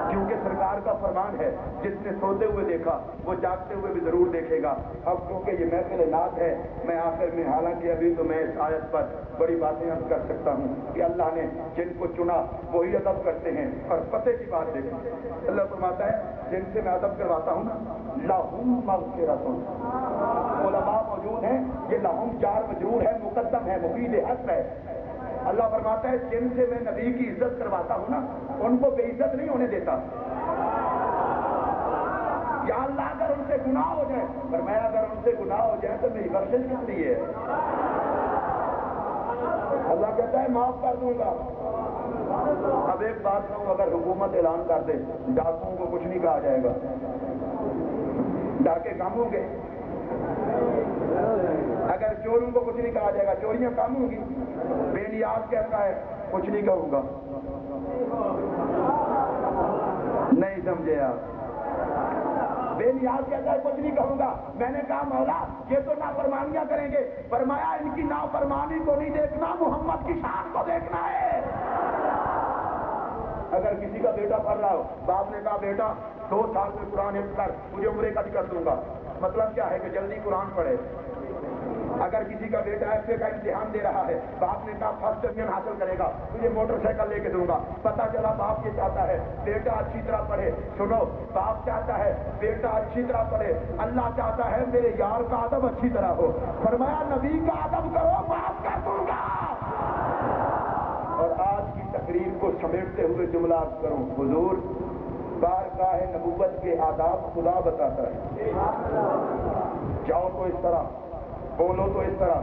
کیونکہ سرکار کا فرمان ہے جس نے سوتے ہوئے دیکھا وہ جاگتے ہوئے بھی ضرور دیکھے گا۔ اب کیونکہ یہ محفل نعت ہے، میں آخر میں حالانکہ ابھی تو میں اس آیت پر بڑی باتیں عرض کر سکتا ہوں کہ اللہ نے جن کو چنا وہی ادب کرتے ہیں، اور پتے کی بات دیکھیں، اللہ فرماتا ہے جن سے میں ادب کرواتا ہوں نا، لہم مغفرۃ، علماء موجود ہیں، یہ لہم جار مجرور ہے، مقدم ہے، مفید حسب ہے۔ اللہ فرماتا ہے جن سے میں نبی کی عزت کرواتا ہوں نا ان کو بے عزت نہیں ہونے دیتا۔ یا اللہ اگر ان سے گناہ ہو جائے، فرمایا اگر ان سے گناہ ہو جائے تو میری بخشش کس لیے ہے؟ اللہ کہتا ہے معاف کر دوں گا۔ اب ایک بات کہوں، اگر حکومت اعلان کر دے ڈاکوؤں کو کچھ نہیں کہا جائے گا، ڈاکے کم ہوں گے۔ اگر چوروں کو کچھ نہیں کہا جائے گا، چوریاں کم ہوں گی۔ بے نیاز کہتا ہے کچھ نہیں کہوں گا، نہیں سمجھے آپ؟ بے نیاز کہتا ہے کچھ نہیں کہوں گا۔ میں نے کہا مولا یہ تو نافرمانیاں کریں گے، فرمایا ان کی نافرمانی کو نہیں دیکھنا، محمد کی شان کو دیکھنا ہے۔ اگر کسی کا بیٹا پڑھ رہا ہو، باپ نے کہا بیٹا 2 سال میں قرآن حفظ کر، مجھے عمرے کا ٹکٹ دوں گا، مطلب کیا ہے کہ جلدی قرآن پڑھے۔ اگر کسی کا بیٹا ایف اے کا امتحان دے رہا ہے، باپ نے کہا فرسٹ ڈویژن حاصل کرے گا، مجھے موٹر سائیکل لے کے دوں گا، پتہ چلا باپ یہ چاہتا ہے بیٹا اچھی طرح پڑھے۔ سنو، باپ چاہتا ہے بیٹا اچھی طرح پڑھے، اللہ چاہتا ہے میرے یار کا ادب اچھی طرح ہو، فرمایا نبی کا ادب کرو معاف کر دوں گا۔ اور آج کی تقریر کو سمیٹتے ہوئے جملہ عرض کروں، حضور بارگاہ نبوت کے آداب خدا بتاتا ہے، جاؤ تو اس طرح، بولو تو اس طرح۔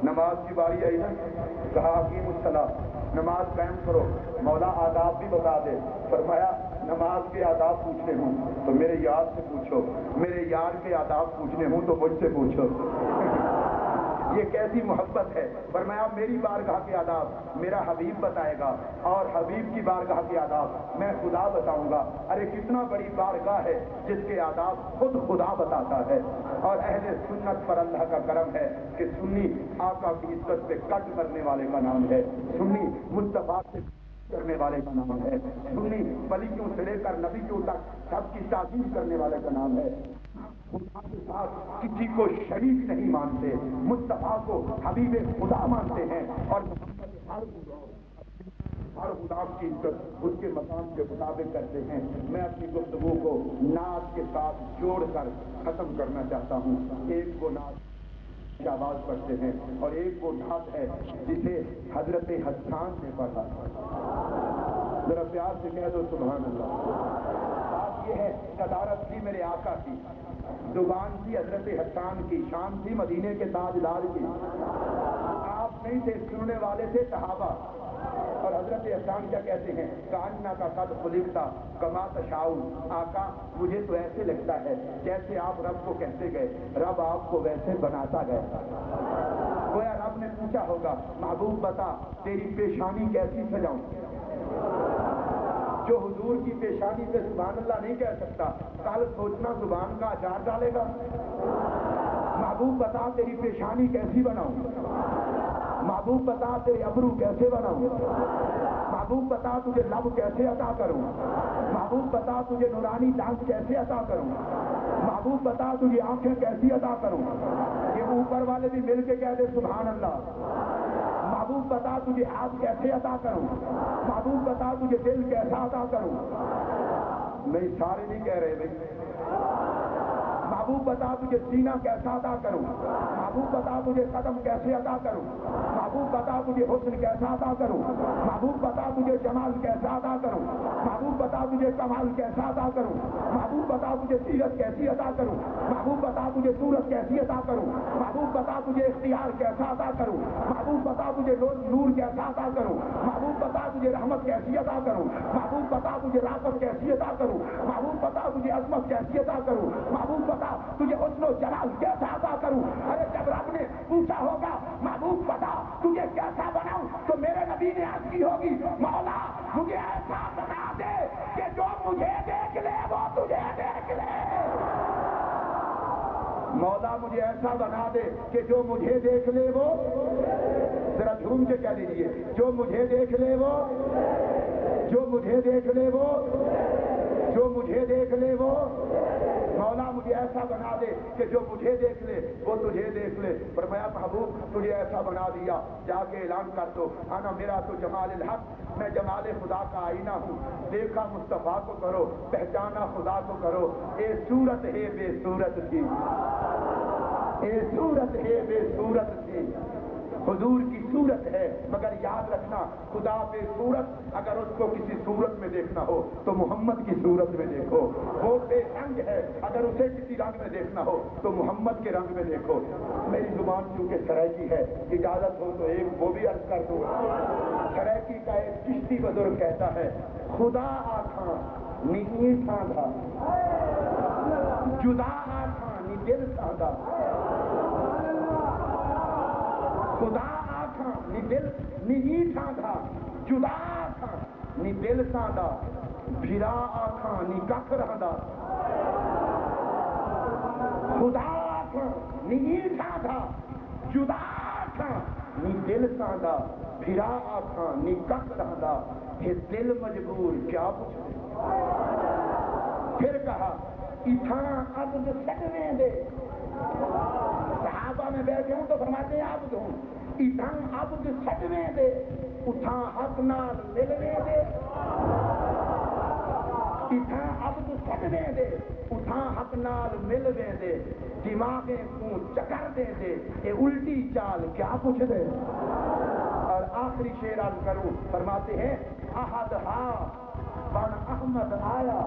نماز کی باری آئی نا، کہا اقیم الصلاۃ، نماز قائم کرو، مولا آداب بھی بتا دے، فرمایا نماز کے آداب پوچھنے ہوں تو میرے یار سے پوچھو، میرے یار کے آداب پوچھنے ہوں تو مجھ سے پوچھو۔ یہ کیسی محبت ہے؟ فرمایا میری بارگاہ کے آداب میرا حبیب بتائے گا، اور حبیب کی بارگاہ کے آداب میں خدا بتاؤں گا۔ ارے کتنا بڑی بارگاہ ہے جس کے آداب خود خدا بتاتا ہے۔ اور اہل سنت پر اللہ کا کرم ہے کہ سنی آقا کی عزت پہ کٹ کرنے والے کا نام ہے، سنی مصطفیٰ سے کرنے والے کا نام ہے، سنی ولیوں سے لے کر نبیوں تک سب کی تعظیم کرنے والے کا نام ہے۔ خدا کے ساتھ کسی کو شریک نہیں مانتے، مصطفیٰ کو حبیب خدا مانتے ہیں، اور ہر غلام کی عزت اس کے مقام کے مطابق کرتے ہیں۔ میں اپنی گفتگو کو نعت کے ساتھ جوڑ کر ختم کرنا چاہتا ہوں۔ ایک وہ نعت شہباز پڑھتے ہیں اور ایک وہ نعت ہے جسے حضرت حسان نے پڑھا، ذرا پیار سے کہہ دو سبحان اللہ۔ بات یہ ہے صدارت تھی میرے آقا کی، زبان تھی حضرت حسان کی، شان تھی مدینے کے تاجدار کی، آپ نہیں تھے، سننے والے تھے صحابہ۔ اور حضرت حسان کیا کہتے ہیں، کاننا کا قد خلقتا کما تشاؤ، آقا مجھے تو ایسے لگتا ہے جیسے آپ رب کو کہتے گئے، رب آپ کو ویسے بناتا گیا۔ گویا رب نے پوچھا ہوگا محبوب بتا تیری پیشانی کیسی سجاؤں، جو حضور کی پیشانی پہ سبحان اللہ نہیں کہہ سکتا، کل سوچنا زبان کا اچار ڈالے گا۔ محبوب بتا تیری پیشانی کیسی بناؤں، محبوب بتا تیرے ابرو کیسے بناؤں، محبوب بتا تجھے لب کیسے عطا کروں، محبوب بتا تجھے نورانی دانت کیسے عطا کروں، محبوب بتا تجھے آنکھیں کیسی عطا کروں، یہ اوپر والے بھی مل کے کہہ دے سبحان اللہ۔ محبوب بتا تجھے ہاتھ کیسے عطا کروں، محبوب بتا تجھے دل کیسا عطا کروں۔ نہیں سارے نہیں کہہ رہے بھائی۔ محبوب بتا تجھے سینہ کیسا عطا کروں، محبوب بتا تجھے قدم کیسے عطا کروں، محبوب بتا تجھے حسن کیسا عطا کروں، محبوب بتا تجھے جمال کیسا عطا کروں، محبوب بتا تجھے کمال کیسا عطا کروں، محبوب بتا تجھے سیرت کیسی عطا کروں، محبوب بتا تجھے صورت کیسی عطا کروں، محبوب بتا تجھے اختیار کیسا عطا کروں، محبوب بتا تجھے نور کیسا عطا کروں، محبوب بتا تجھے رحمت کیسی عطا کروں، محبوب بتا تجھے رافت کیسی عطا کروں، محبوب بتا تجھے عظمت کیسی عطا کروں، محبوب بتا تجھے حسن و جلال کیسا عطا کروں۔ ارے جب رب نے پوچھا ہوگا محبوب بتا تجھے کیسا بناؤں، تو میرے نبی نے عرض کی ہوگی مولا مجھے ایسا بنا دے کہ جو مجھے دیکھ لے وہ تجھے دیکھ لے۔ مولا مجھے ایسا بنا دے کہ جو مجھے دیکھ لے وہ، ذرا جھوم کے کہہ دیجیے، جو مجھے دیکھ لے وہ، جو مجھے دیکھ لے وہ، جو مجھے دیکھ لے وہ۔ مولا مجھے ایسا بنا دے کہ جو مجھے دیکھ لے وہ تجھے دیکھ لے۔ فرمایا محبوب تجھے ایسا بنا دیا، جا کے اعلان کر دو انا میرا تو جمال الحق، میں جمال خدا کا آئینہ ہوں، دیکھا مصطفیٰ کو کرو، پہچانا خدا کو کرو۔ اے صورت ہے بے صورت تھی، اے صورت ہے بے صورت تھی، حضور کی صورت ہے مگر یاد رکھنا خدا بے صورت، اگر اس کو کسی صورت میں دیکھنا ہو تو محمد کی صورت میں دیکھو۔ وہ بے رنگ ہے، اگر اسے کسی رنگ میں دیکھنا ہو تو محمد کے رنگ میں دیکھو۔ میری زبان چونکہ سرائکی ہے، اجازت ہو تو ایک وہ بھی عرض کر دوں۔ سرائکی کا ایک چشتی بزرگ کہتا ہے خدا آکھاں نی تھاندا، جدا آکھاں نی دل ساندا، خدا آکھاں نی دل نی ٹھاندا، جدا آکھاں نی دل ساندا، بھرا آکھاں نی ککھ رہندا، خدا آکھاں نی ٹھاندا، جدا آکھاں نی دل ساندا، بھرا آکھاں نی ککھ رہندا، یہ دل مجبور کیا پوچھے۔ پھر کہا اتھاں عبد سٹویں دے، صحابہ میں بیٹھے ہوں تو فرماتے ہیں عبد ہوں، اتھاں عبد سٹویں دے، اتھاں حق نال ملویں دے، اتھاں عبد سٹویں دے، اتھاں حق نال ملویں دے، دماغیں کو چکر دے دے، یہ الٹی چال کیا کچھ دے۔ اور آخری شعر عرض کروں، فرماتے ہیں احد ہا بن احمد آیا،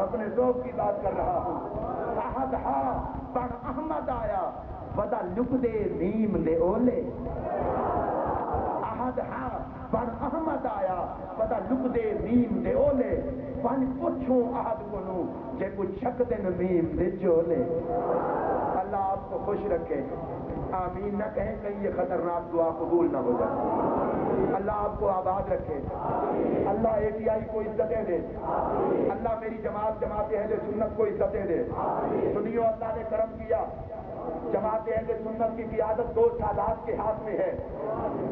اپنے ذوق کی بات کر رہا ہوں، احد ہا بن احمد آیا ودا لک دے میم دے اولے، احد ہا بن احمد آیا ودا لک دے میم دے اولے، بن پوچھوں احد کنوں جے کچھ شک دن میم دے چولے۔ اللہ آپ کو خوش رکھے، آمین نہ کہیں کہیں یہ خطرناک دعا قبول نہ ہو جائے۔ اللہ آپ کو آباد رکھے، اللہ ATI کو عزتیں دے، اللہ میری جماعت اہل سنت کو عزتیں دے۔ سنیو اللہ نے کرم کیا، جماعت اہل سنت کی قیادت 2 سادات کے ہاتھ میں ہے،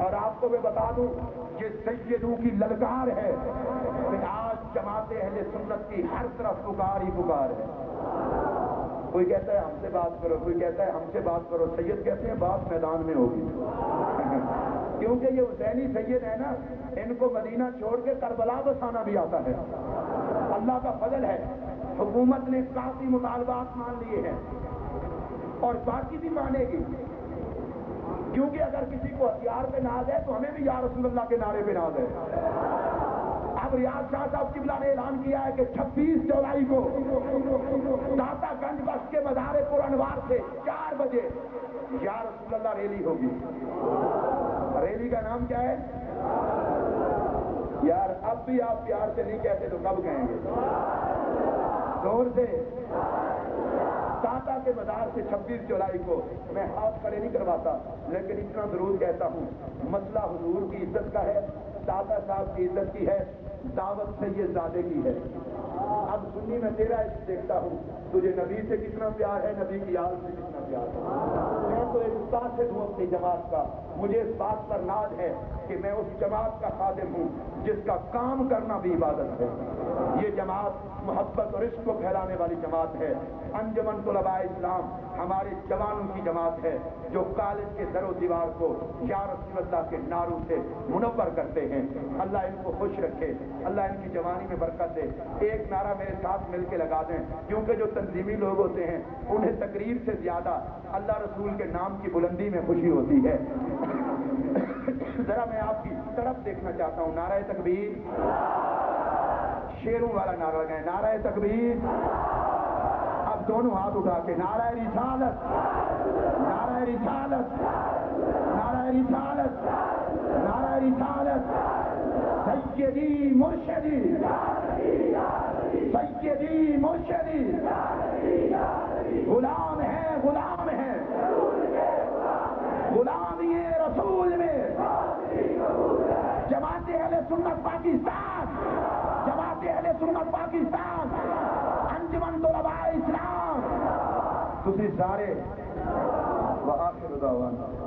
اور آپ کو میں بتا دوں یہ سیدوں کی للکار ہے کہ آج جماعت اہل سنت کی ہر طرف پکار ہی پکار ہے۔ کوئی کہتا ہے ہم سے بات کرو، کوئی کہتا ہے ہم سے بات کرو، سید کہتے ہیں بات میدان میں ہوگی۔ کیونکہ یہ حسینی سید ہے نا، ان کو مدینہ چھوڑ کے کربلا بسانا بھی آتا ہے۔ اللہ کا فضل ہے، حکومت نے کافی مطالبات مان لیے ہیں اور باقی بھی مانے گی، کیونکہ اگر کسی کو ہتھیار پہ ناز ہے تو ہمیں بھی یا رسول اللہ کے نعرے پہ ناز ہے۔ اب ریاض شاہ صاحب قبلہ نے اعلان کیا ہے کہ 26 جولائی کو داتا گنج بس کے مزار پر انوار سے 4 بجے یا رسول اللہ ریلی ہوگی۔ ریلی کا نام کیا ہے؟ یار اب بھی آپ پیار سے نہیں کہتے تو کب کہیں گے؟ زور سے۔ داتا کے مزار سے 26 جولائی کو میں ہاتھ کھڑے نہیں کرواتا، لیکن اتنا ضرور کہتا ہوں مسئلہ حضور کی عزت کا ہے، داتا صاحب کی عزت کی ہے، دعوت سید زادے کی ہے۔ اب سنی میں تیرا عشق دیکھتا ہوں، تجھے نبی سے کتنا پیار ہے، نبی کی آل سے کتنا پیار ہے۔ میں تو ایک قاصد ہوں اپنی جماعت کا، مجھے اس بات پر ناز ہے کہ میں اس جماعت کا خادم ہوں جس کا کام کرنا بھی عبادت ہے۔ یہ جماعت محبت اور عشق کو پھیلانے والی جماعت ہے۔ انجمن طلباء اسلام ہمارے جوانوں کی جماعت ہے جو کالج کے در و دیوار کو یا رسول اللہ کے نعروں سے منور کرتے ہیں۔ اللہ ان کو خوش رکھے، اللہ ان کی جوانی میں برکت دے۔ ایک نعرہ میرے ساتھ مل کے لگا دیں، کیونکہ جو تنظیمی لوگ ہوتے ہیں انہیں تقریر سے زیادہ اللہ رسول کے نام کی بلندی میں خوشی ہوتی ہے۔ ذرا میں آپ کی طرف دیکھنا چاہتا ہوں، نعرہ تکبیر، شیروں والا نعرہ لگائیں، نعرہ تکبیر۔ اب دونوں ہاتھ اٹھا کے نعرہ رسالت، نعرہ رسالت، نعرہ رسالت، نعرہ رسالت، سیدی مرشدی، سیدی مرشدی، غلام ہے، غلام ہے، غلامی رسول میں جماعت اہل سنت پاکستان، جماعت اہل سنت پاکستان، انجمن طلباء اسلام، تسی سارے وآخر دعوانا